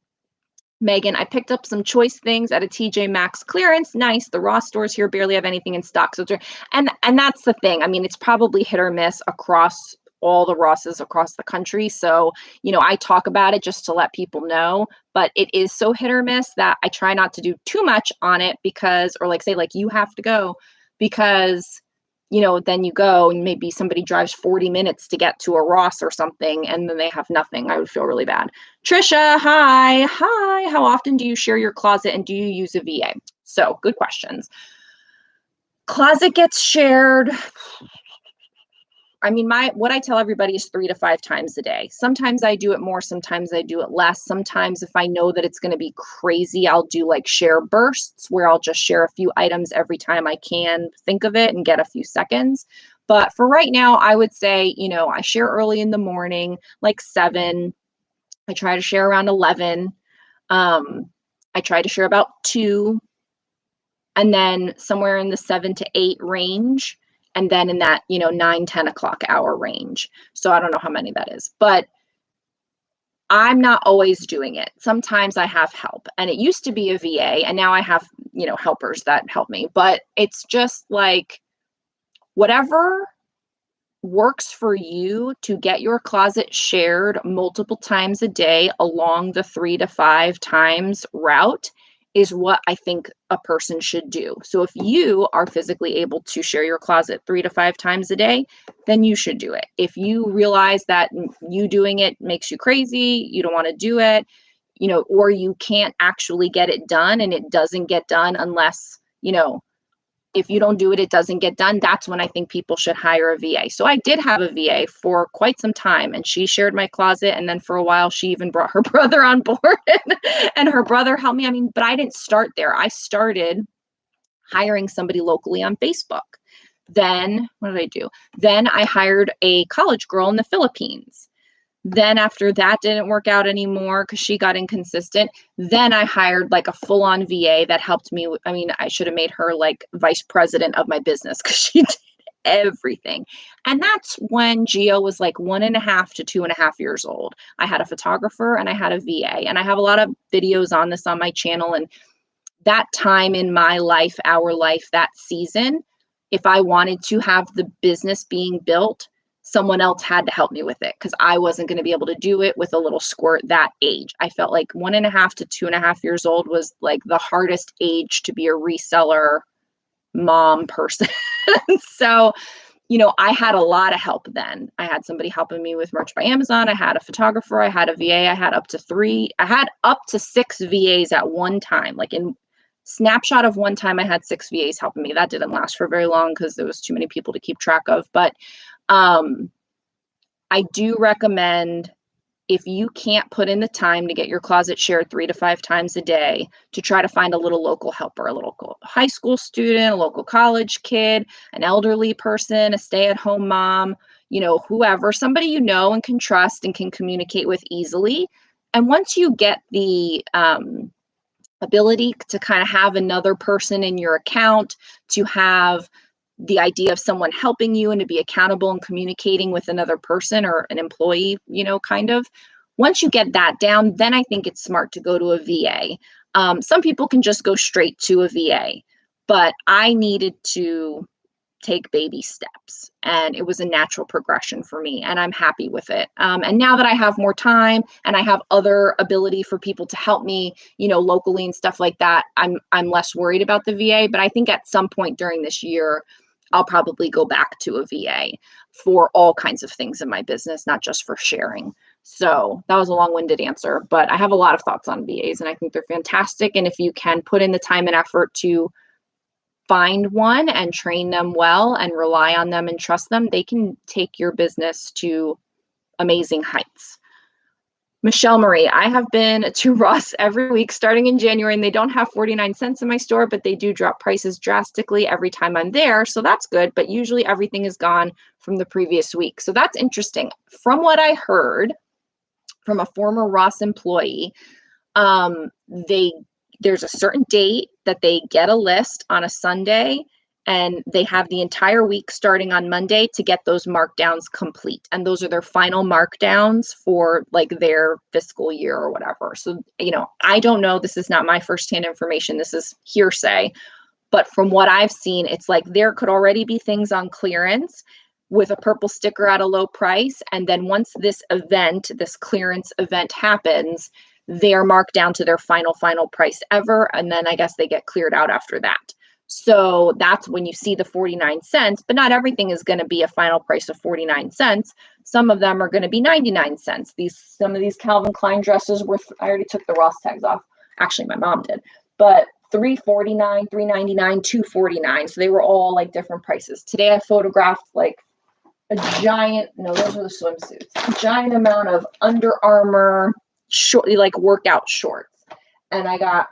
Megan, I picked up some choice things at a TJ Maxx clearance. Nice. The Ross stores here barely have anything in stock. So, and that's the thing. I mean, it's probably hit or miss across all the Rosses across the country. So, I talk about it just to let people know, but it is so hit or miss that I try not to do too much on it because, or like say, like you have to go because then you go and maybe somebody drives 40 minutes to get to a Ross or something and then they have nothing. I would feel really bad. Trisha, hi. Hi. How often do you share your closet and do you use a VA? So good questions. Closet gets shared. I mean, what I tell everybody is 3 to 5 times a day. Sometimes I do it more, sometimes I do it less. Sometimes if I know that it's going to be crazy, I'll do like share bursts where I'll just share a few items every time I can think of it and get a few seconds. But for right now, I would say, I share early in the morning, like 7. I try to share around 11. I try to share about 2. And then somewhere in the 7 to 8 range. And then in that, 9, 10 o'clock hour range. So I don't know how many that is, but I'm not always doing it. Sometimes I have help and it used to be a VA and now I have, helpers that help me, but it's just like whatever works for you to get your closet shared multiple times a day along the 3 to 5 times route is what I think a person should do. So if you are physically able to share your closet 3 to 5 times a day, then you should do it. If you realize that you doing it makes you crazy, you don't want to do it, or you can't actually get it done and it doesn't get done unless, if you don't do it, it doesn't get done. That's when I think people should hire a VA. So I did have a VA for quite some time, and she shared my closet. And then for a while, she even brought her brother on board, and her brother helped me. I mean, but I didn't start there. I started hiring somebody locally on Facebook. Then what did I do? Then I hired a college girl in the Philippines. Then after that didn't work out anymore because she got inconsistent. Then I hired like a full-on VA that helped me. I mean, I should have made her like vice president of my business because she did everything. And that's when Gio was like 1.5 to 2.5 years old. I had a photographer and I had a VA. And I have a lot of videos on this on my channel. And that time in my life, our life, that season, if I wanted to have the business being built, someone else had to help me with it because I wasn't going to be able to do it with a little squirt that age. I felt like 1.5 to 2.5 years old was like the hardest age to be a reseller mom person. So, I had a lot of help then. I had somebody helping me with Merch by Amazon. I had a photographer. I had a VA. I had up to 6 VAs at one time. Like in snapshot of one time, I had 6 VAs helping me. That didn't last for very long because there was too many people to keep track of. But I do recommend, if you can't put in the time to get your closet shared 3 to 5 times a day, to try to find a little local helper, a local high school student, a local college kid, an elderly person, a stay-at-home mom, whoever, somebody you know and can trust and can communicate with easily. And once you get the ability to kind of have another person in your account, to have the idea of someone helping you and to be accountable and communicating with another person or an employee, kind of. Once you get that down, then I think it's smart to go to a VA. Some people can just go straight to a VA, but I needed to take baby steps, and it was a natural progression for me, and I'm happy with it. And now that I have more time and I have other ability for people to help me, locally and stuff like that, I'm less worried about the VA. But I think at some point during this year, I'll probably go back to a VA for all kinds of things in my business, not just for sharing. So that was a long-winded answer, but I have a lot of thoughts on VAs, and I think they're fantastic. And if you can put in the time and effort to find one and train them well and rely on them and trust them, they can take your business to amazing heights. Michelle Marie, I have been to Ross every week starting in January, and they don't have 49 cents in my store, but they do drop prices drastically every time I'm there. So that's good. But usually everything is gone from the previous week. So that's interesting. From what I heard from a former Ross employee, there's a certain date that they get a list on a Sunday, and they have the entire week starting on Monday to get those markdowns complete. And those are their final markdowns for like their fiscal year or whatever. So, I don't know. This is not my firsthand information. This is hearsay. But from what I've seen, it's like there could already be things on clearance with a purple sticker at a low price. And then once this clearance event happens, they are marked down to their final price ever. And then I guess they get cleared out after that. So that's when you see the 49 cents, but not everything is going to be a final price of 49 cents. Some of them are going to be 99 cents. Some of these Calvin Klein dresses I already took the Ross tags off. Actually, my mom did, but $3.49, $3.99, $2.49. So they were all like different prices. Today I photographed like those are the swimsuits, a giant amount of Under Armour short, like workout shorts. And I got,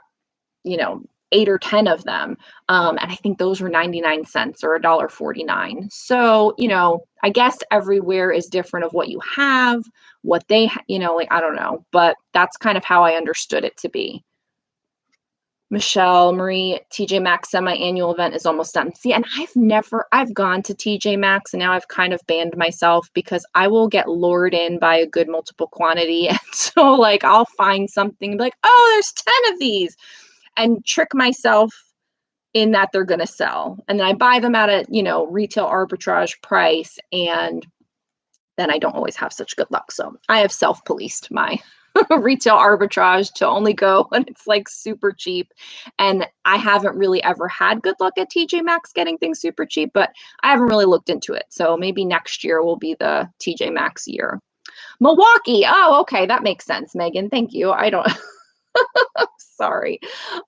8 or 10 of them. And I think those were 99 cents or $1.49. So, I guess everywhere is different of what you have, what they, I don't know, but that's kind of how I understood it to be. Michelle Marie, TJ Maxx semi-annual event is almost done. See, and I've gone to TJ Maxx, and now I've kind of banned myself because I will get lured in by a good multiple quantity. And so like, I'll find something and be like, oh, there's 10 of these, and trick myself in that they're going to sell. And then I buy them at a, retail arbitrage price. And then I don't always have such good luck. So I have self-policed my retail arbitrage to only go when it's like super cheap. And I haven't really ever had good luck at TJ Maxx getting things super cheap, but I haven't really looked into it. So maybe next year will be the TJ Maxx year. Milwaukee. Oh, okay. That makes sense, Megan. Thank you. I don't, sorry.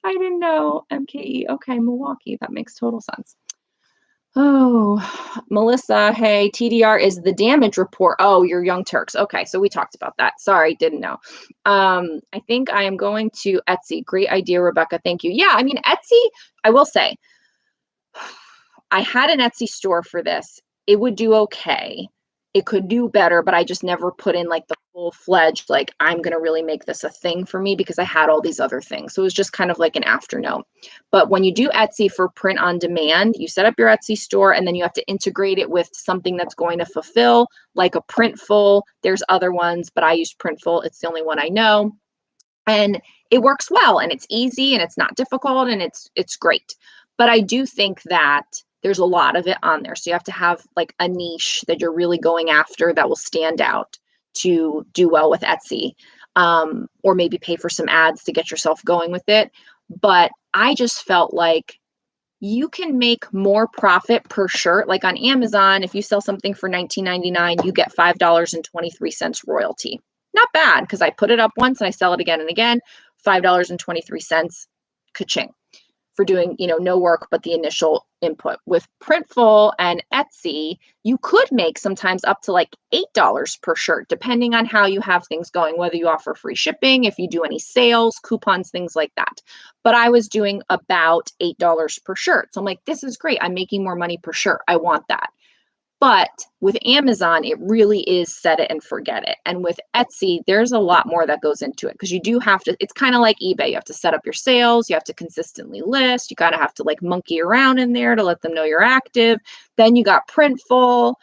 I didn't know. MKE. Okay. Milwaukee. That makes total sense. Oh, Melissa, hey, TDR is the damage report. Oh, you're Young Turks. Okay, so we talked about that. Sorry, didn't know. I think I am going to Etsy. Great idea, Rebecca. Thank you. Yeah, I mean, Etsy, I will say, I had an Etsy store for this. It would do okay. It could do better, but I just never put in like the full-fledged, like, I'm going to really make this a thing for me because I had all these other things. So it was just kind of like an afternote. But when you do Etsy for print on demand, you set up your Etsy store and then you have to integrate it with something that's going to fulfill, like a Printful. There's other ones, but I use Printful. It's the only one I know. And it works well and it's easy and it's not difficult and it's great. But I do think that there's a lot of it on there. So you have to have like a niche that you're really going after that will stand out to do well with Etsy, or maybe pay for some ads to get yourself going with it. But I just felt like you can make more profit per shirt. Like on Amazon, if you sell something for $19.99, you get $5.23 royalty. Not bad, because I put it up once and I sell it again and again. $5.23, ka-ching, for doing, no work but the initial input. With Printful and Etsy, you could make sometimes up to like $8 per shirt, depending on how you have things going, whether you offer free shipping, if you do any sales, coupons, things like that. But I was doing about $8 per shirt. So I'm like, this is great. I'm making more money per shirt. I want that. But with Amazon, it really is set it and forget it. And with Etsy, there's a lot more that goes into it because you do have to, it's kind of like eBay. You have to set up your sales. You have to consistently list. You kind of have to like monkey around in there to let them know you're active. Then you got Printful,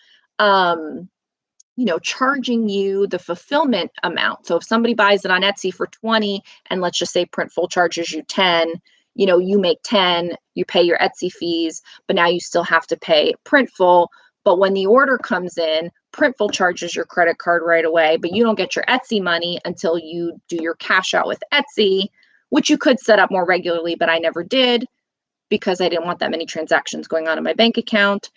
charging you the fulfillment amount. So if somebody buys it on Etsy for 20 and let's just say Printful charges you 10, you make 10, you pay your Etsy fees, but now you still have to pay Printful. But when the order comes in, Printful charges your credit card right away, but you don't get your Etsy money until you do your cash out with Etsy, which you could set up more regularly, but I never did because I didn't want that many transactions going on in my bank account.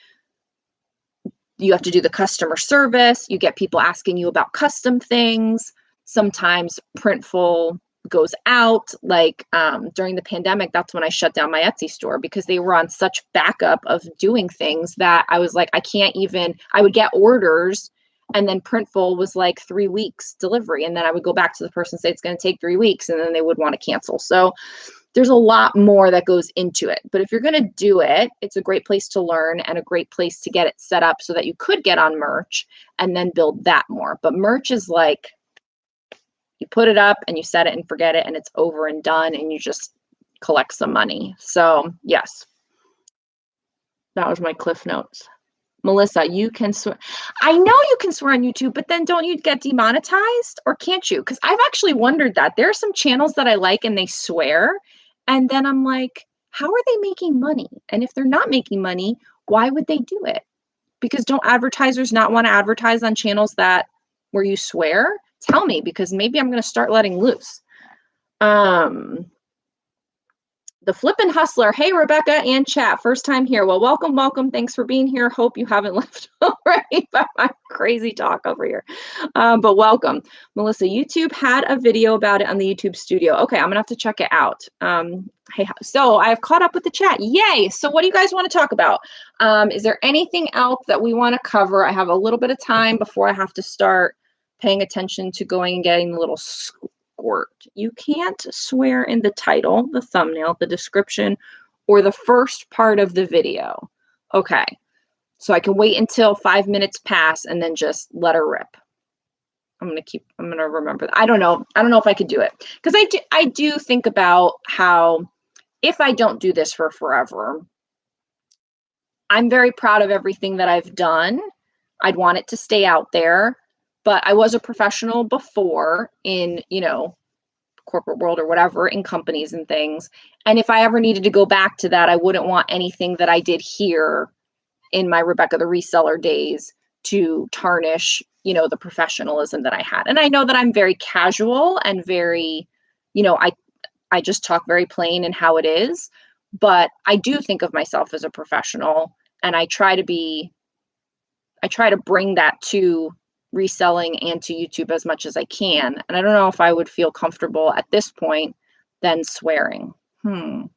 You have to do the customer service. You get people asking you about custom things. Sometimes Printful goes out. Like during the pandemic, that's when I shut down my Etsy store because they were on such backup of doing things that I was like, I would get orders and then Printful was like 3 weeks delivery. And then I would go back to the person and say, it's going to take 3 weeks. And then they would want to cancel. So there's a lot more that goes into it. But if you're going to do it, it's a great place to learn and a great place to get it set up so that you could get on merch and then build that more. But merch is like, you put it up and you set it and forget it and it's over and done and you just collect some money. So yes, that was my Cliff Notes. Melissa, you can swear. I know you can swear on YouTube, but then don't you get demonetized or can't you? Because I've actually wondered that. There are some channels that I like and they swear. And then I'm like, how are they making money? And if they're not making money, why would they do it? Because don't advertisers not want to advertise on channels where you swear? Tell me, because maybe I'm going to start letting loose. The Flippin' Hustler. Hey, Rebecca and chat. First time here. Well, welcome, welcome. Thanks for being here. Hope you haven't left already by my crazy talk over here. But welcome. Melissa, YouTube had a video about it on the YouTube studio. Okay, I'm going to have to check it out. Hey, so I've caught up with the chat. Yay. So what do you guys want to talk about? Is there anything else that we want to cover? I have a little bit of time before I have to start paying attention to going and getting the little squirt. You can't swear in the title, the thumbnail, the description, or the first part of the video. Okay, so I can wait until 5 minutes pass and then just let her rip. I'm gonna remember that. I don't know if I could do it because I do think about how if I don't do this for forever, I'm very proud of everything that I've done. I'd want it to stay out there, but I was a professional before in, corporate world or whatever, in companies and things. And if I ever needed to go back to that, I wouldn't want anything that I did here in my Rebecca the Reseller days to tarnish, the professionalism that I had. And I know that I'm very casual and very, I just talk very plain and how it is, but I do think of myself as a professional and I try to bring that to reselling and to YouTube as much as I can. And I don't know if I would feel comfortable at this point then swearing. I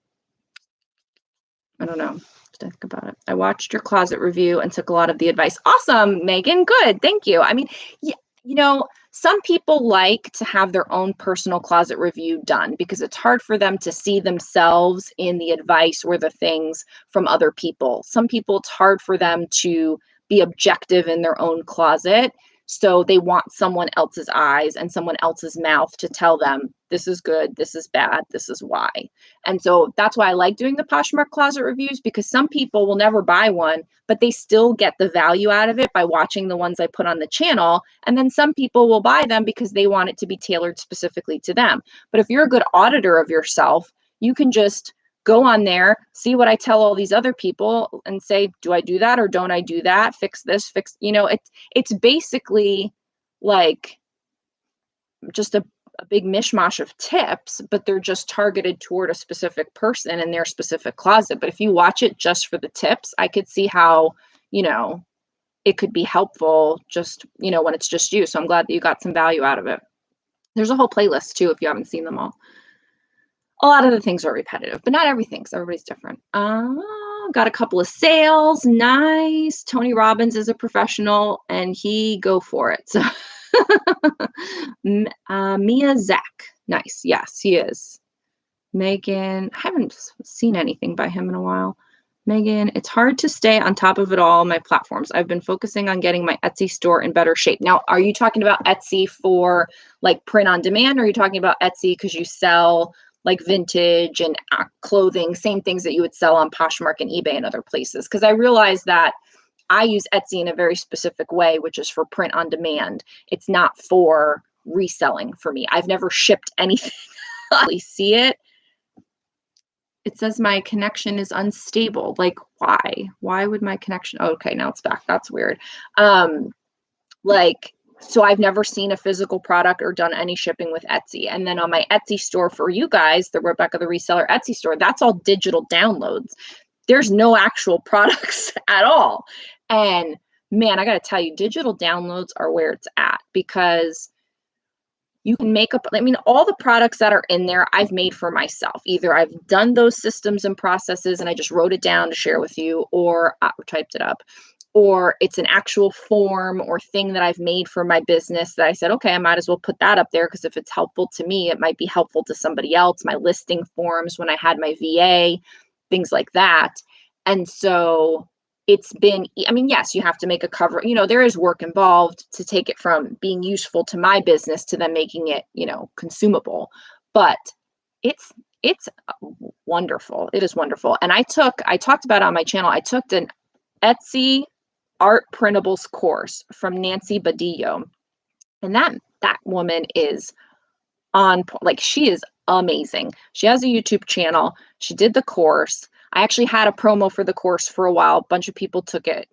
don't know. to think about it. I watched your closet review and took a lot of the advice. Awesome, Megan. Good. Thank you. I mean, yeah, some people like to have their own personal closet review done because it's hard for them to see themselves in the advice or the things from other people. Some people, it's hard for them to be objective in their own closet. So they want someone else's eyes and someone else's mouth to tell them, this is good, this is bad, this is why. And so that's why I like doing the Poshmark closet reviews, because some people will never buy one, but they still get the value out of it by watching the ones I put on the channel. And then some people will buy them because they want it to be tailored specifically to them. But if you're a good auditor of yourself, you can just go on there, see what I tell all these other people and say, do I do that or don't I do that? Fix this, it's basically like just a big mishmash of tips, but they're just targeted toward a specific person in their specific closet. But if you watch it just for the tips, I could see how, it could be helpful just, when it's just you. So I'm glad that you got some value out of it. There's a whole playlist too, if you haven't seen them all. A lot of the things are repetitive, but not everything, because everybody's different. Got a couple of sales. Nice. Tony Robbins is a professional and he go for it. So Mia Zach. Nice. Yes, he is. Megan, I haven't seen anything by him in a while. Megan, it's hard to stay on top of it all on my platforms. I've been focusing on getting my Etsy store in better shape. Now, are you talking about Etsy for like print on demand? Or are you talking about Etsy because you sell like vintage and clothing, same things that you would sell on Poshmark and eBay and other places? Because I realize that I use Etsy in a very specific way, which is for print on demand. It's not for reselling for me. I've never shipped anything. I see it. It says my connection is unstable. Like, why? Why would my connection? Oh, okay, now it's back. That's weird. So I've never seen a physical product or done any shipping with Etsy. And then on my Etsy store for you guys, the Rebecca the Reseller Etsy store, that's all digital downloads. There's no actual products at all. And man, I got to tell you, digital downloads are where it's at, because you can make up, all the products that are in there, I've made for myself. Either I've done those systems and processes and I just wrote it down to share with you, or typed it up, or it's an actual form or thing that I've made for my business that I said, okay, I might as well put that up there, because if it's helpful to me, it might be helpful to somebody else. My listing forms when I had my VA, things like that. And so it's been, yes, you have to make a cover, there is work involved to take it from being useful to my business to then making it, consumable, but it's wonderful. It is wonderful. And I talked about on my channel, I took an Etsy art printables course from Nancy Badillo. And that woman is on, like, she is amazing. She has a YouTube channel. She did the course. I actually had a promo for the course for a while. A bunch of people took it,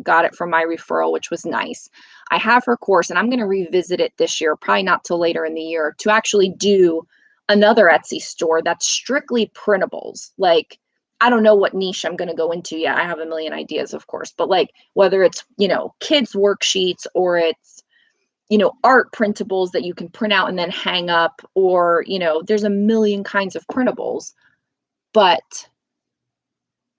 got it from my referral, which was nice. I have her course and I'm going to revisit it this year, probably not till later in the year, to actually do another Etsy store that's strictly printables. Like, I don't know what niche I'm going to go into yet. I have a million ideas, of course, but like whether it's, kids worksheets or it's, art printables that you can print out and then hang up, or, there's a million kinds of printables, but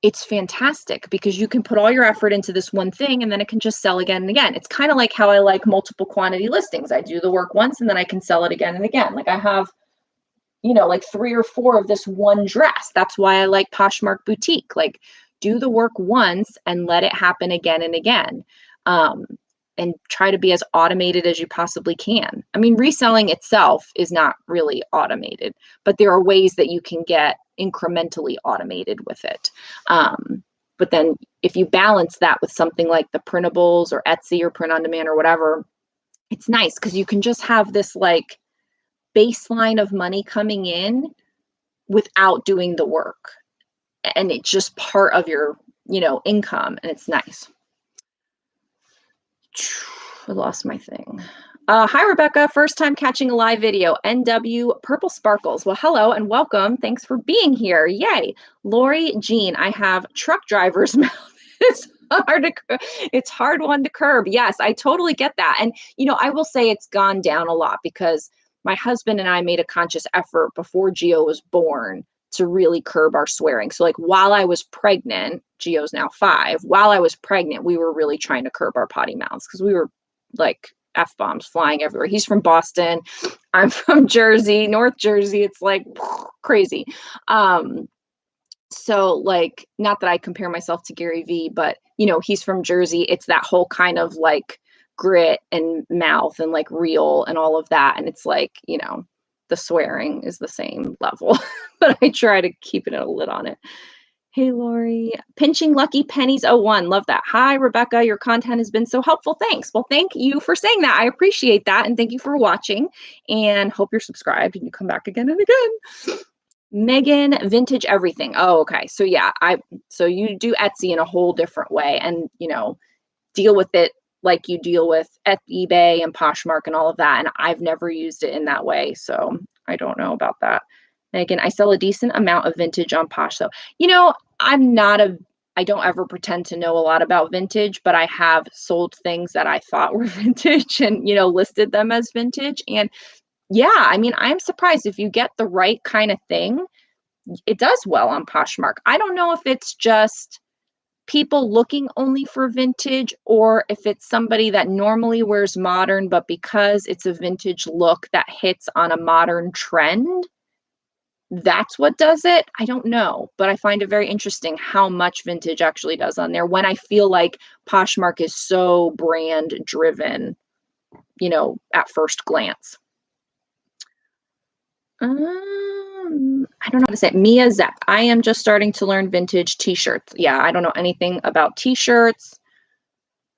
it's fantastic because you can put all your effort into this one thing and then it can just sell again and again. It's kind of like how I like multiple quantity listings. I do the work once and then I can sell it again and again. Like I have, like 3 or 4 of this one dress. That's why I like Poshmark Boutique. Like, do the work once and let it happen again and again. And try to be as automated as you possibly can. Reselling itself is not really automated, but there are ways that you can get incrementally automated with it. But then if you balance that with something like the printables or Etsy or print on demand or whatever, it's nice because you can just have this like baseline of money coming in without doing the work. And it's just part of your, income, and it's nice. I lost my thing. Hi, Rebecca. First time catching a live video. NW Purple Sparkles. Well, hello and welcome. Thanks for being here. Yay. Lori Jean, I have truck driver's mouth. It's hard one to curb. Yes, I totally get that. And, I will say it's gone down a lot because my husband and I made a conscious effort before Gio was born to really curb our swearing. So like while I was pregnant, Gio's now 5, while I was pregnant, we were really trying to curb our potty mouths because we were like F-bombs flying everywhere. He's from Boston. I'm from Jersey, North Jersey. It's like crazy. So like, not that I compare myself to Gary Vee, but you know, he's from Jersey. It's that whole kind of like grit and mouth and like real and all of that. And it's like, you know, the swearing is the same level, but I try to keep it a lid on it. Hey, Lori, pinching lucky pennies. Oh, 01. Love that. Hi, Rebecca. Your content has been so helpful. Thanks. Well, thank you for saying that. I appreciate that. And thank you for watching and hope you're subscribed and you come back again and again. Megan, vintage everything. Oh, okay. So yeah, so you do Etsy in a whole different way and, you know, deal with it like you deal with at eBay and Poshmark and all of that. And I've never used it in that way. So I don't know about that. Megan, I sell a decent amount of vintage on Posh. So, you know, I don't ever pretend to know a lot about vintage, but I have sold things that I thought were vintage and, you know, listed them as vintage. And yeah, I mean, I'm surprised if you get the right kind of thing, it does well on Poshmark. I don't know if it's just people looking only for vintage or if it's somebody that normally wears modern, but because it's a vintage look that hits on a modern trend, that's what does it. I don't know, but I find it very interesting how much vintage actually does on there when I feel like Poshmark is so brand driven, you know, at first glance. I don't know how to say it. Mia Zepp. I am just starting to learn vintage t-shirts. Yeah, I don't know anything about t-shirts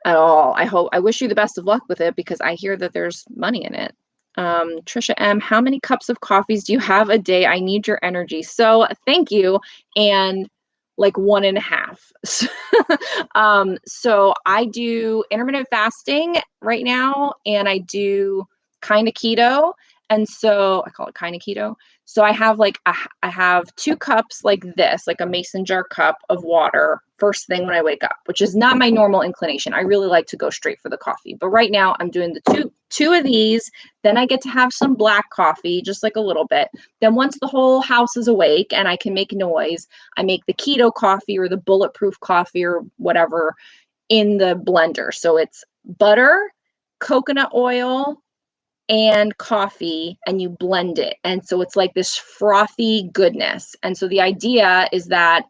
at all. I wish you the best of luck with it because I hear that there's money in it. Trisha M, how many cups of coffees do you have a day? I need your energy. So thank you. And like 1.5. So I do intermittent fasting right now and I do kind of keto. And so I call it kind of keto. So I have I have 2 cups like this, like a mason jar cup of water first thing when I wake up, which is not my normal inclination. I really like to go straight for the coffee. But right now I'm doing the two of these. Then I get to have some black coffee, just like a little bit. Then once the whole house is awake and I can make noise, I make the keto coffee or the bulletproof coffee or whatever in the blender. So it's butter, coconut oil, and coffee, and you blend it. And so it's like this frothy goodness. And so the idea is that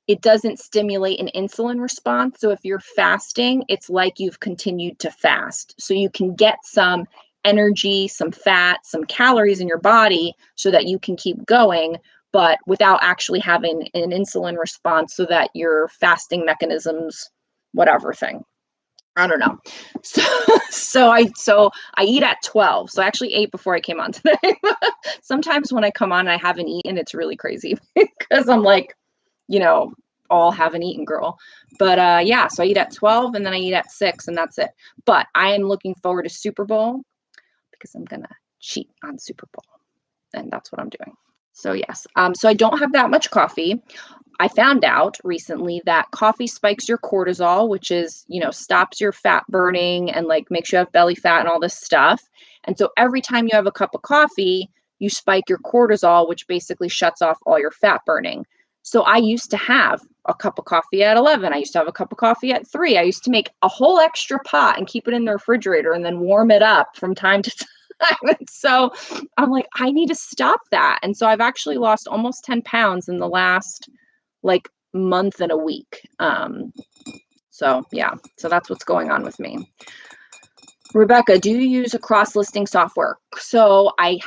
it doesn't stimulate an insulin response. So if you're fasting, it's like you've continued to fast. So you can get some energy, some fat, some calories in your body so that you can keep going, but without actually having an insulin response so that your fasting mechanisms, whatever thing. I don't know. So I eat at 12. So I actually ate before I came on today. Sometimes when I come on, I haven't eaten. It's really crazy because I'm like, you know, all haven't eaten girl. But yeah, so I eat at 12 and then I eat at 6 and that's it. But I am looking forward to Super Bowl because I'm gonna cheat on Super Bowl. And that's what I'm doing. So yes. So I don't have that much coffee. I found out recently that coffee spikes your cortisol, which is, you know, stops your fat burning and like makes you have belly fat and all this stuff. And so every time you have a cup of coffee, you spike your cortisol, which basically shuts off all your fat burning. So I used to have a cup of coffee at 11. I used to have a cup of coffee at 3. I used to make a whole extra pot and keep it in the refrigerator and then warm it up from time to time. And so I'm like, I need to stop that. And so I've actually lost almost 10 pounds in the last like month and a week. So yeah, so that's what's going on with me. Rebecca, do you use a cross-listing software? So I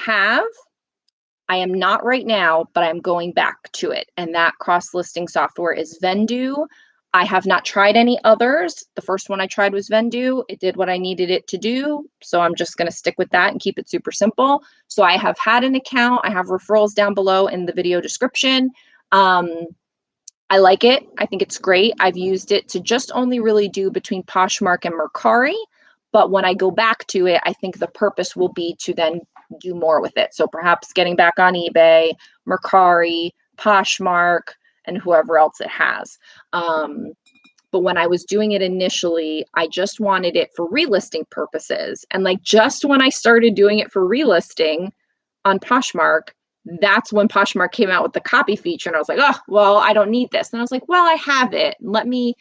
am not right now, but I'm going back to it. And that cross-listing software is Vendoo. I have not tried any others. The first one I tried was Vendoo. It did what I needed it to do. So I'm just going to stick with that and keep it super simple. So I have had an account. I have referrals down below in the video description. I like it. I think it's great. I've used it to just only really do between Poshmark and Mercari. But when I go back to it, I think the purpose will be to then do more with it. So perhaps getting back on eBay, Mercari, Poshmark, and whoever else it has. But when I was doing it initially, I just wanted it for relisting purposes. And like just when I started doing it for relisting on Poshmark, that's when Poshmark came out with the copy feature. And I was like, oh, well, I don't need this. And I was like, well, I have it. Let me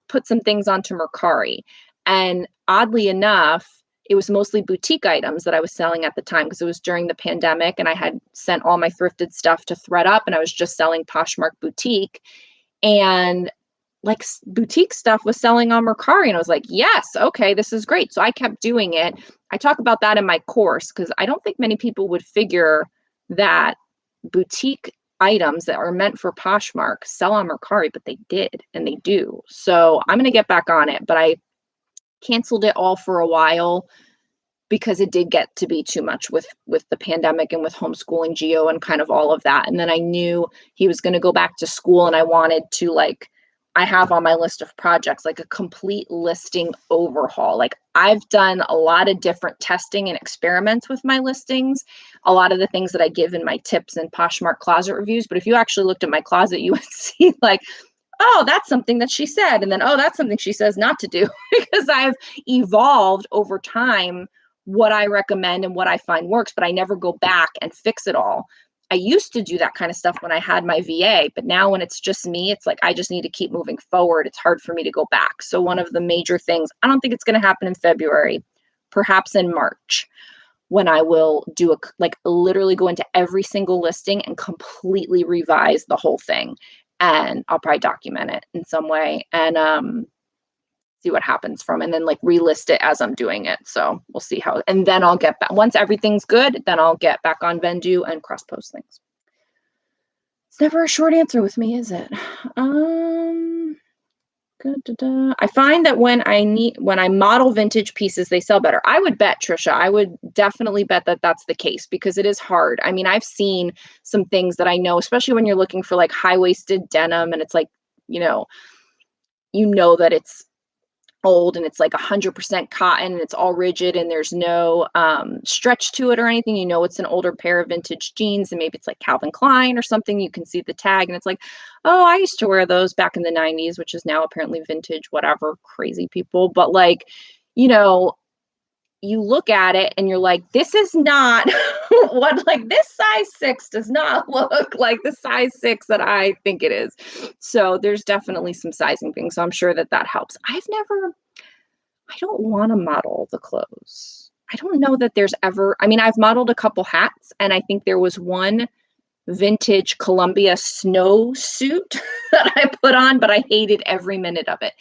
put some things onto Mercari. And oddly enough, it was mostly boutique items that I was selling at the time because it was during the pandemic and I had sent all my thrifted stuff to ThredUp and I was just selling Poshmark boutique. And like boutique stuff was selling on Mercari. And I was like, yes, okay, this is great. So I kept doing it. I talk about that in my course because I don't think many people would figure that boutique items that are meant for Poshmark sell on Mercari, but they did and they do. So I'm going to get back on it, but I canceled it all for a while because it did get to be too much with the pandemic and with homeschooling Geo and kind of all of that. And then I knew he was going to go back to school and I wanted to like, I have on my list of projects, like a complete listing overhaul. Like I've done a lot of different testing and experiments with my listings, a lot of the things that I give in my tips and Poshmark closet reviews. But if you actually looked at my closet, you would see like, oh, that's something that she said. And then, oh, that's something she says not to do because I've evolved over time what I recommend and what I find works, but I never go back and fix it all. I used to do that kind of stuff when I had my VA, but now when it's just me, it's like I just need to keep moving forward. It's hard for me to go back. So one of the major things, I don't think it's going to happen in February, perhaps in March, when I will do like literally go into every single listing and completely revise the whole thing. And I'll probably document it in some way and see what happens and then like relist it as I'm doing it. So we'll see how, and then I'll get back once everything's good, then I'll get back on Vendu and cross post things. It's never a short answer with me, is it? I find that when I model vintage pieces, they sell better. I would bet, Trisha, I would definitely bet that that's the case because it is hard. I mean, I've seen some things that I know, especially when you're looking for like high-waisted denim and it's like, you know that it's old and it's like 100% cotton and it's all rigid and there's no stretch to it or anything. It's an older pair of vintage jeans and maybe it's like Calvin Klein or something. You can see the tag and it's like, oh, I used to wear those back in the 90s, which is now apparently vintage, whatever, crazy people. But like, you look at it and you're like, this is not what, like this size 6 does not look like the size 6 that I think it is. So there's definitely some sizing things. So I'm sure that helps. I don't want to model the clothes. I don't know that there's ever, I've modeled a couple hats and I think there was one vintage Columbia snowsuit that I put on, but I hated every minute of it.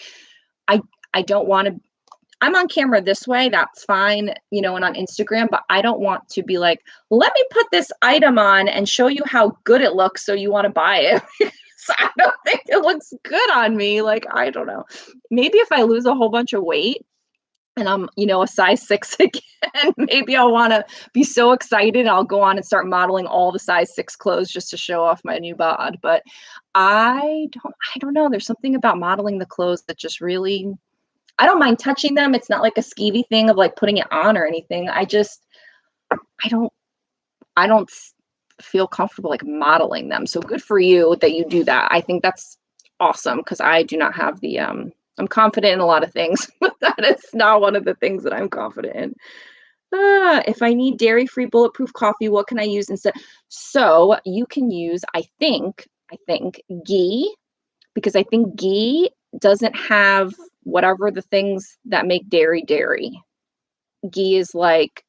I don't want to, I'm on camera this way, that's fine, and on Instagram, but I don't want to be like, let me put this item on and show you how good it looks so you want to buy it. So I don't think it looks good on me. Like, I don't know. Maybe if I lose a whole bunch of weight and I'm, a size 6 again, maybe I'll want to be so excited. I'll go on and start modeling all the size 6 clothes just to show off my new bod. But I don't know. There's something about modeling the clothes that just really, I don't mind touching them. It's not like a skeevy thing of like putting it on or anything. I don't feel comfortable like modeling them. So good for you that you do that. I think that's awesome because I do not have the, I'm confident in a lot of things, but that is not one of the things that I'm confident in. If I need dairy-free bulletproof coffee, what can I use instead? So you can use, I think ghee, because I think ghee doesn't have whatever the things that make dairy. Ghee is like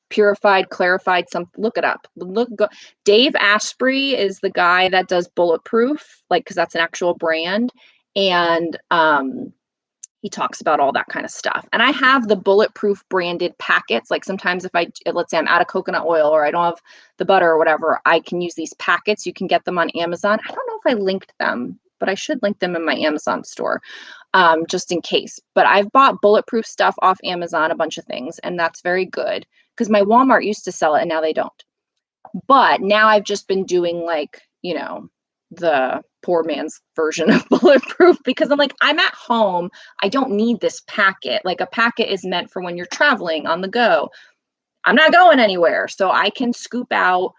purified, clarified, something. Look it up. Dave Asprey is the guy that does Bulletproof, like, because that's an actual brand. And he talks about all that kind of stuff. And I have the Bulletproof branded packets. Like sometimes let's say I'm out of coconut oil or I don't have the butter or whatever, I can use these packets. You can get them on Amazon. I don't know if I linked them, but I should link them in my Amazon store just in case. But I've bought Bulletproof stuff off Amazon, a bunch of things, and that's very good because my Walmart used to sell it and now they don't. But now I've just been doing like, the poor man's version of Bulletproof because I'm like, I'm at home. I don't need this packet. Like a packet is meant for when you're traveling on the go. I'm not going anywhere. So I can scoop out,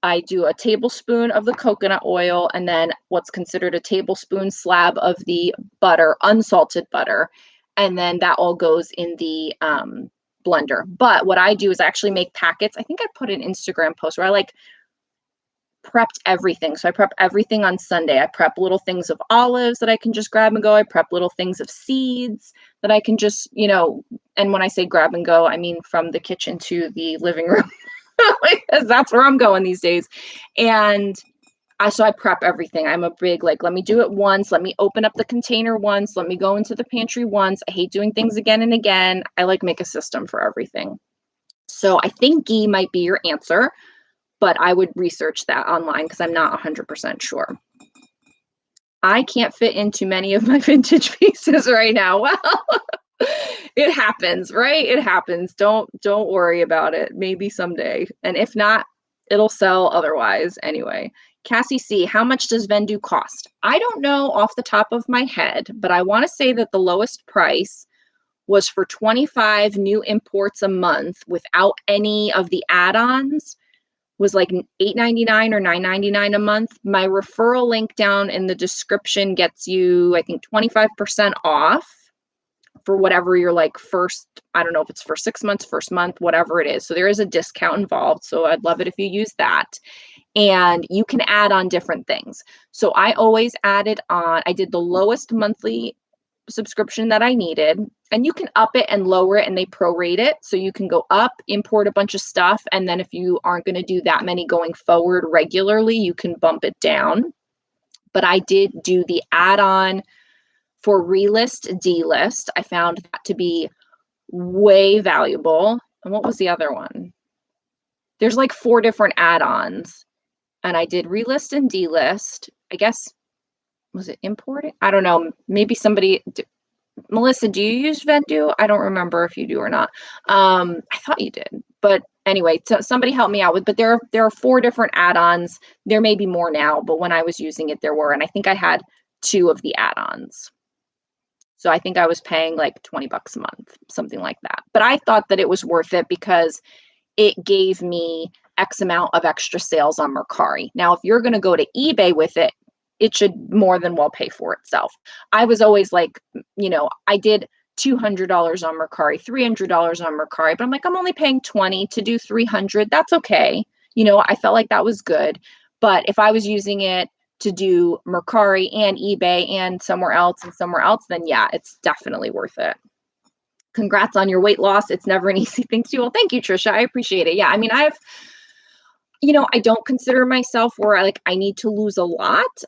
I do a tablespoon of the coconut oil and then what's considered a tablespoon slab of the butter, unsalted butter. And then that all goes in the blender. But what I do is I actually make packets. I think I put an Instagram post where I like prepped everything. So I prep everything on Sunday. I prep little things of olives that I can just grab and go. I prep little things of seeds that I can just, and when I say grab and go, I mean from the kitchen to the living room. Because that's where I'm going these days. And so I prep everything. I'm a big, like, let me do it once. Let me open up the container once. Let me go into the pantry once. I hate doing things again and again. I like make a system for everything. So I think ghee might be your answer, but I would research that online because I'm not 100% sure. I can't fit into many of my vintage pieces right now. Well, it happens, right? It happens. Don't worry about it. Maybe someday. And if not, it'll sell otherwise anyway. Cassie C, how much does Vendu cost? I don't know off the top of my head, but I want to say that the lowest price was for 25 new imports a month without any of the add-ons was like $8.99 or $9.99 a month. My referral link down in the description gets you, I think, 25% off for whatever you're like first, I don't know if it's for 6 months, first month, whatever it is. So there is a discount involved. So I'd love it if you use that. And you can add on different things. So I always added on, I did the lowest monthly subscription that I needed, and you can up it and lower it and they prorate it. So you can go up, import a bunch of stuff. And then if you aren't going to do that many going forward regularly, you can bump it down. But I did do the add-on for relist, delist. I found that to be way valuable. And what was the other one? There's like 4 different add-ons. And I did relist and delist. I guess, was it importing? I don't know. Maybe somebody, Melissa, do you use Vendu? I don't remember if you do or not. I thought you did. But anyway, so somebody helped me out with, but there are 4 different add-ons. There may be more now, but when I was using it, there were. And I think I had 2 of the add-ons. So I think I was paying like $20 a month, something like that. But I thought that it was worth it because it gave me X amount of extra sales on Mercari. Now, if you're going to go to eBay with it, it should more than well pay for itself. I was always like, I did $200 on Mercari, $300 on Mercari, but I'm like, I'm only paying $20 to do $300. That's okay. I felt like that was good. But if I was using it to do Mercari and eBay and somewhere else, then yeah, it's definitely worth it. Congrats on your weight loss. It's never an easy thing to do. Well, thank you, Trisha. I appreciate it. Yeah, I mean, I don't consider myself where I need to lose a lot,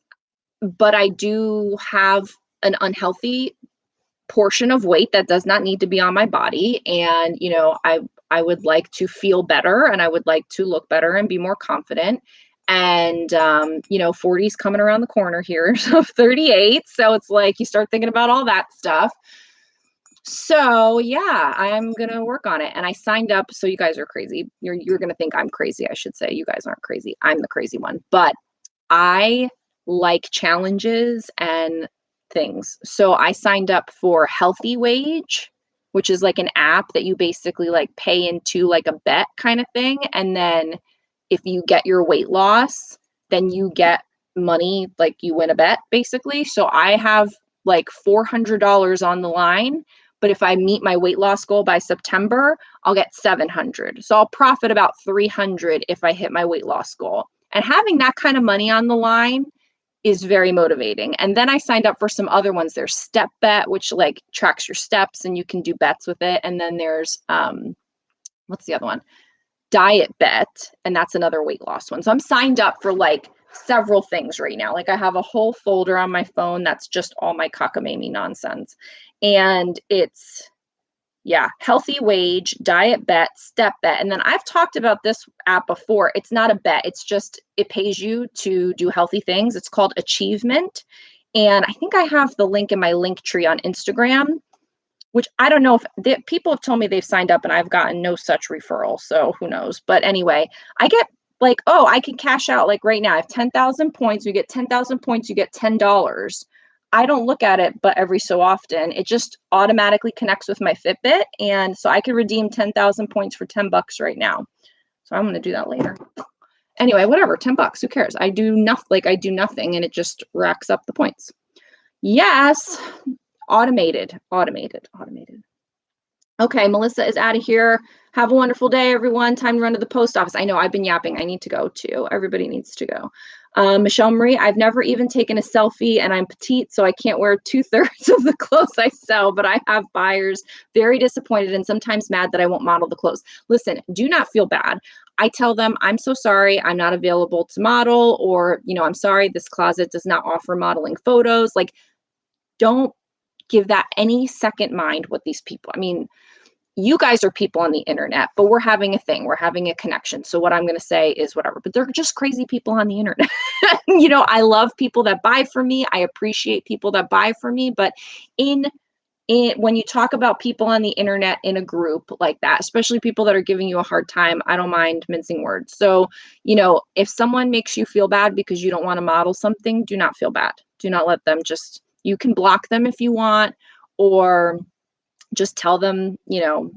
but I do have an unhealthy portion of weight that does not need to be on my body. And, I would like to feel better and I would like to look better and be more confident. And, 40 is coming around the corner here. So 38. So it's like you start thinking about all that stuff. So yeah, I'm going to work on it. And I signed up. So you guys are crazy. You're going to think I'm crazy. I should say you guys aren't crazy. I'm the crazy one, but I like challenges and things. So I signed up for Healthy Wage, which is like an app that you basically like pay into like a bet kind of thing. And then if you get your weight loss, then you get money, like you win a bet basically. So I have like $400 on the line. But if I meet my weight loss goal by September, I'll get $700. So I'll profit about $300 if I hit my weight loss goal. And having that kind of money on the line is very motivating. And then I signed up for some other ones. There's Step Bet, which like tracks your steps and you can do bets with it. And then there's, what's the other one? Diet Bet. And that's another weight loss one. So I'm signed up for like several things right now. Like I have a whole folder on my phone that's just all my cockamamie nonsense. And it's, Healthy Wage, Diet Bet, Step Bet. And then I've talked about this app before. It's not a bet. It's just, it pays you to do healthy things. It's called Achievement. And I think I have the link in my link tree on Instagram, which I don't know if people have told me they've signed up and I've gotten no such referral. So who knows? But anyway, I get like, oh, I can cash out like right now. I have 10,000 points. You get 10,000 points, you get $10. I don't look at it, but every so often, it just automatically connects with my Fitbit. And so I can redeem 10,000 points for $10 right now. So I'm going to do that later. Anyway, whatever, $10, who cares? I do nothing and it just racks up the points. Yes. Automated. Okay, Melissa is out of here. Have a wonderful day, everyone. Time to run to the post office. I know I've been yapping. I need to go too. Everybody needs to go. Michelle Marie, I've never even taken a selfie and I'm petite, so I can't wear 2/3 of the clothes I sell, but I have buyers very disappointed and sometimes mad that I won't model the clothes. Listen, do not feel bad. I tell them, I'm so sorry, I'm not available to model, or, I'm sorry, this closet does not offer modeling photos. Like, don't give that any second mind what these people, I mean, you guys are people on the internet, but we're having a thing, we're having a connection. So what I'm going to say is whatever, but they're just crazy people on the internet. I love people that buy from me. I appreciate people that buy from me, but in when you talk about people on the internet in a group like that, especially people that are giving you a hard time, I don't mind mincing words. So, if someone makes you feel bad because you don't want to model something, do not feel bad. Do not let them you can block them if you want, or just tell them,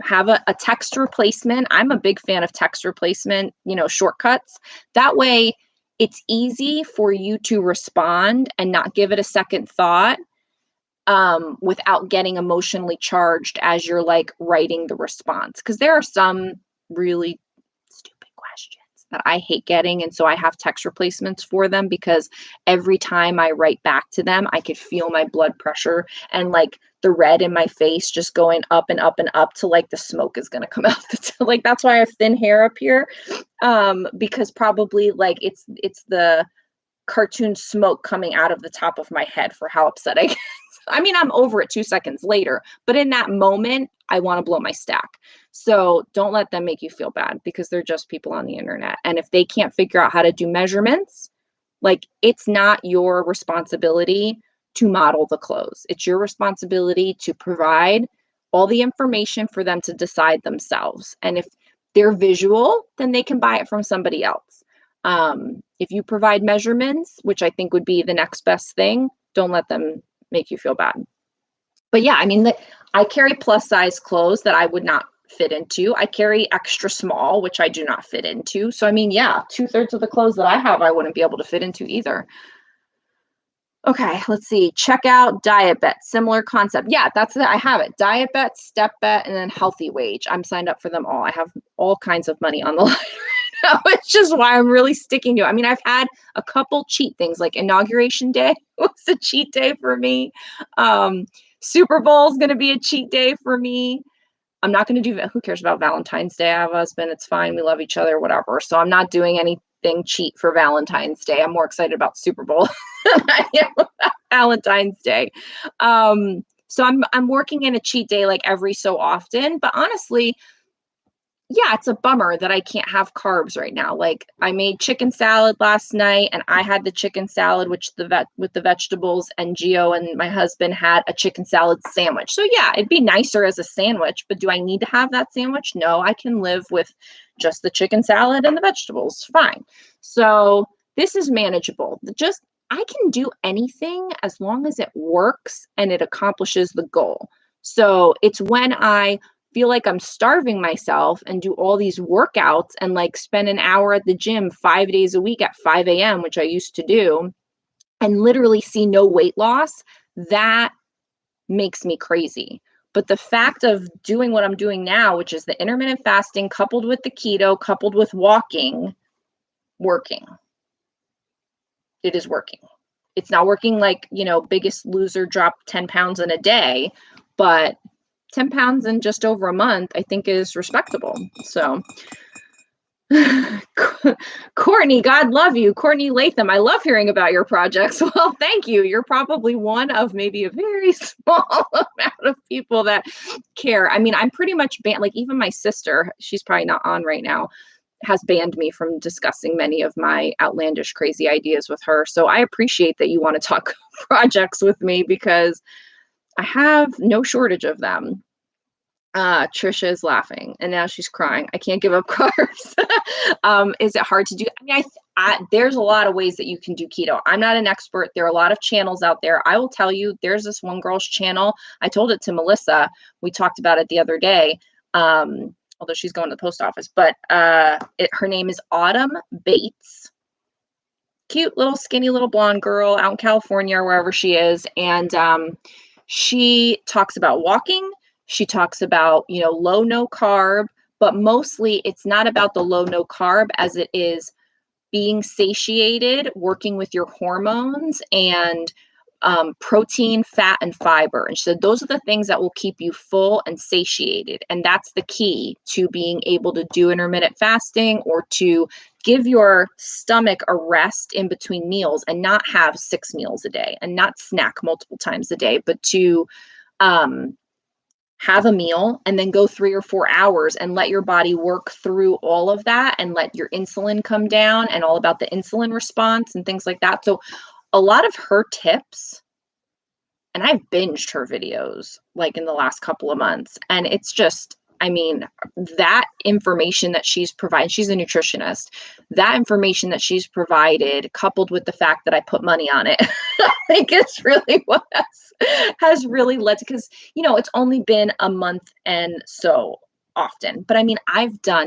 have a text replacement. I'm a big fan of text replacement, shortcuts. That way it's easy for you to respond and not give it a second thought, without getting emotionally charged as you're like writing the response. Because there are some really stupid questions that I hate getting. And so I have text replacements for them, because every time I write back to them, I could feel my blood pressure and like the red in my face just going up and up and up to like the smoke is going to come out. Like, that's why I have thin hair up here. Because probably like it's the cartoon smoke coming out of the top of my head for how upset I get. I mean, I'm over it 2 seconds later, but in that moment, I want to blow my stack. So don't let them make you feel bad, because they're just people on the internet. And if they can't figure out how to do measurements, like, it's not your responsibility to model the clothes. It's your responsibility to provide all the information for them to decide themselves. And if they're visual, then they can buy it from somebody else. If you provide measurements, which I think would be the next best thing, don't let them make you feel bad. But yeah, I mean, I carry plus size clothes that I would not fit into. I carry extra small, which I do not fit into. So, I mean, yeah, 2/3 of the clothes that I have, I wouldn't be able to fit into either. Okay, let's see. Check out Diet Bet. Similar concept. Yeah, that's it. I have it. Diet Bet, Step Bet, and then Healthy Wage. I'm signed up for them all. I have all kinds of money on the line right now, which is why I'm really sticking to it. I mean, I've had a couple cheat things, like Inauguration Day was a cheat day for me. Super Bowl is going to be a cheat day for me. I'm not going to do, who cares about Valentine's Day? I have a husband. It's fine. We love each other, whatever. So I'm not doing anything cheat for Valentine's Day. I'm more excited about Super Bowl than I am about Valentine's Day. So I'm working in a cheat day like every so often, but honestly, yeah, it's a bummer that I can't have carbs right now. Like, I made chicken salad last night and I had the chicken salad, which with the vegetables, and Gio and my husband had a chicken salad sandwich. So yeah, it'd be nicer as a sandwich, but do I need to have that sandwich? No, I can live with just the chicken salad and the vegetables. Fine. So this is manageable. I can do anything as long as it works and it accomplishes the goal. So it's when I feel like I'm starving myself and do all these workouts and like spend an hour at the gym 5 days a week at 5 a.m., which I used to do, and literally see no weight loss, that makes me crazy. But the fact of doing what I'm doing now, which is the intermittent fasting coupled with the keto, coupled with working. It is working. It's not working like, Biggest Loser dropped 10 pounds in a day, but 10 pounds in just over a month, I think, is respectable. So, Courtney, God love you. Courtney Latham, I love hearing about your projects. Well, thank you. You're probably one of maybe a very small amount of people that care. I mean, I'm pretty much banned. Like, even my sister, she's probably not on right now, has banned me from discussing many of my outlandish, crazy ideas with her. So I appreciate that you want to talk projects with me, because I have no shortage of them. Trisha is laughing and now she's crying. I can't give up carbs. Is it hard to do? I mean, there's a lot of ways that you can do keto. I'm not an expert. There are a lot of channels out there. I will tell you, there's this one girl's channel. I told it to Melissa. We talked about it the other day. Although she's going to the post office, but her name is Autumn Bates. Cute little skinny little blonde girl out in California or wherever she is. And she talks about walking. She talks about, low, no carb, but mostly it's not about the low, no carb as it is being satiated, working with your hormones, and protein, fat, and fiber. And so those are the things that will keep you full and satiated. And that's the key to being able to do intermittent fasting or to give your stomach a rest in between meals and not have 6 meals a day and not snack multiple times a day, but to um, have a meal and then go 3 or 4 hours and let your body work through all of that and let your insulin come down and all about the insulin response and things like that. So a lot of her tips, and I've binged her videos like in the last couple of months. And it's just, I mean, that information that she's provided, she's a nutritionist, that information that she's provided, coupled with the fact that I put money on it, I think it's really what has really led to, because, it's only been a month and so often. But I mean,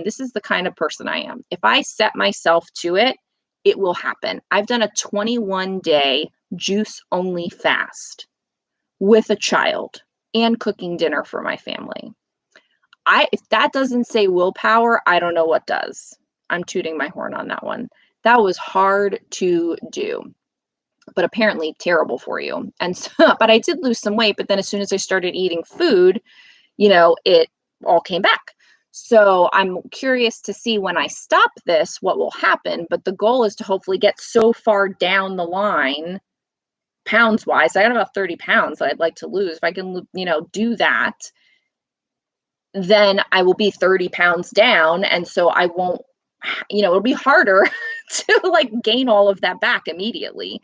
this is the kind of person I am. If I set myself to it, it will happen. I've done a 21-day juice only fast with a child and cooking dinner for my family. If that doesn't say willpower, I don't know what does. I'm tooting my horn on that one. That was hard to do, but apparently terrible for you. And so, but I did lose some weight, but then as soon as I started eating food, it all came back. So I'm curious to see when I stop this, what will happen. But the goal is to hopefully get so far down the line pounds wise. I got about 30 pounds that I'd like to lose. If I can, do that, then I will be 30 pounds down. And so I won't, it'll be harder to like gain all of that back immediately.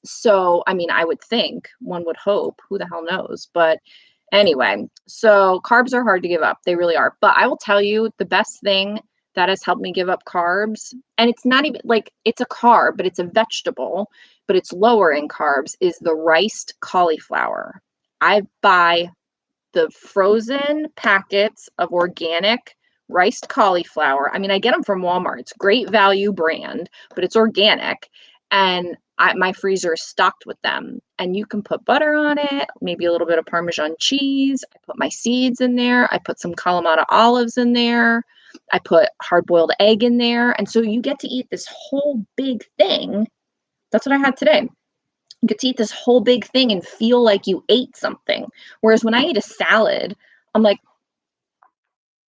So, I mean, I would think, one would hope, who the hell knows, but anyway, so carbs are hard to give up. They really are. But I will tell you the best thing that has helped me give up carbs, and it's not even like it's a carb, but it's a vegetable, but it's lower in carbs, is the riced cauliflower. I buy the frozen packets of organic riced cauliflower. I mean, I get them from Walmart. It's great value brand, but it's organic. And my freezer is stocked with them. And you can put butter on it, maybe a little bit of Parmesan cheese. I put my seeds in there. I put some Kalamata olives in there. I put hard-boiled egg in there. And so you get to eat this whole big thing. That's what I had today. You get to eat this whole big thing and feel like you ate something. Whereas when I eat a salad, I'm like,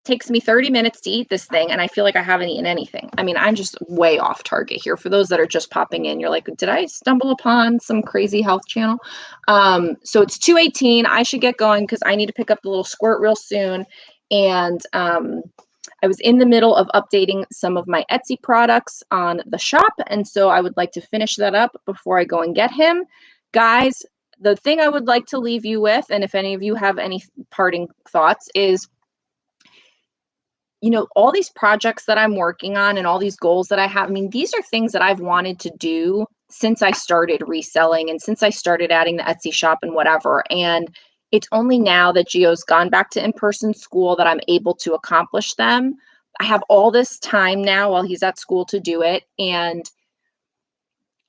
takes me 30 minutes to eat this thing and I feel like I haven't eaten anything. I mean, I'm just way off target here. For those that are just popping in, you're like, did I stumble upon some crazy health channel? So it's 2:18. I should get going because I need to pick up the little squirt real soon. And I was in the middle of updating some of my Etsy products on the shop. And so I would like to finish that up before I go and get him. Guys, the thing I would like to leave you with, and if any of you have any parting thoughts, is all these projects that I'm working on and all these goals that I have, I mean, these are things that I've wanted to do since I started reselling and since I started adding the Etsy shop and whatever. And it's only now that Gio's gone back to in-person school that I'm able to accomplish them. I have all this time now while he's at school to do it, and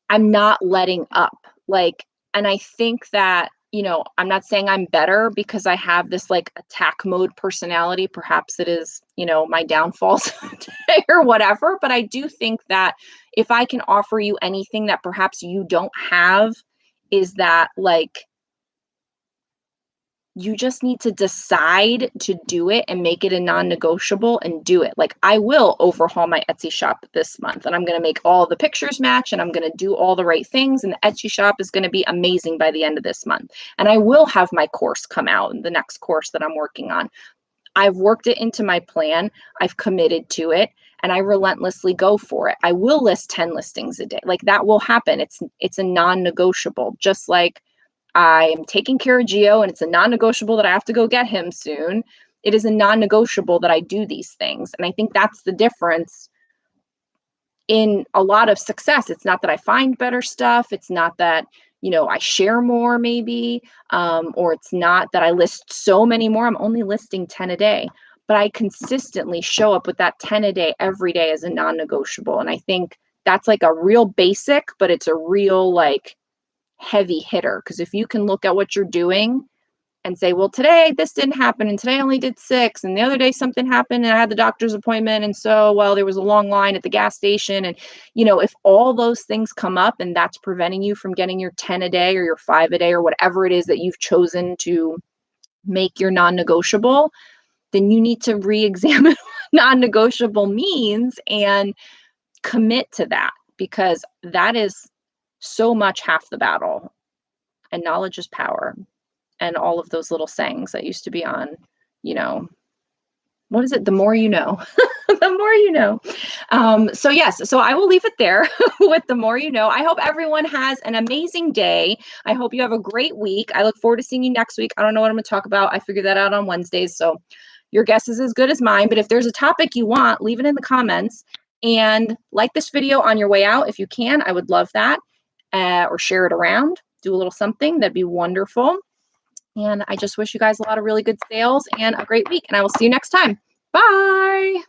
I'm not letting up. And I think that, I'm not saying I'm better because I have this like attack mode personality. Perhaps it is, my downfalls today or whatever. But I do think that if I can offer you anything that perhaps you don't have, is that like, you just need to decide to do it and make it a non-negotiable and do it. Like, I will overhaul my Etsy shop this month and I'm going to make all the pictures match and I'm going to do all the right things. And the Etsy shop is going to be amazing by the end of this month. And I will have my course come out, the next course that I'm working on. I've worked it into my plan. I've committed to it and I relentlessly go for it. I will list 10 listings a day. Like, that will happen. It's a non-negotiable, just like I am taking care of Gio and it's a non-negotiable that I have to go get him soon. It is a non-negotiable that I do these things. And I think that's the difference in a lot of success. It's not that I find better stuff. It's not that, I share more maybe, or it's not that I list so many more. I'm only listing 10 a day, but I consistently show up with that 10 a day every day as a non-negotiable. And I think that's like a real basic, but it's a real like heavy hitter, because if you can look at what you're doing and say, well, today this didn't happen, and today I only did 6, and the other day something happened, and I had the doctor's appointment, and so, well, there was a long line at the gas station. And, if all those things come up and that's preventing you from getting your 10 a day or your 5 a day or whatever it is that you've chosen to make your non-negotiable, then you need to re-examine what non-negotiable means and commit to that, because that is so much half the battle. And knowledge is power. And all of those little sayings that used to be on, you know, what is it? The more you know, the more you know. So yes, so I will leave it there with the more you know. I hope everyone has an amazing day. I hope you have a great week. I look forward to seeing you next week. I don't know what I'm going to talk about. I figured that out on Wednesdays. So your guess is as good as mine. But if there's a topic you want, leave it in the comments and like this video on your way out. If you can, I would love that. Or share it around. Do a little something. That'd be wonderful. And I just wish you guys a lot of really good sales and a great week. And I will see you next time. Bye.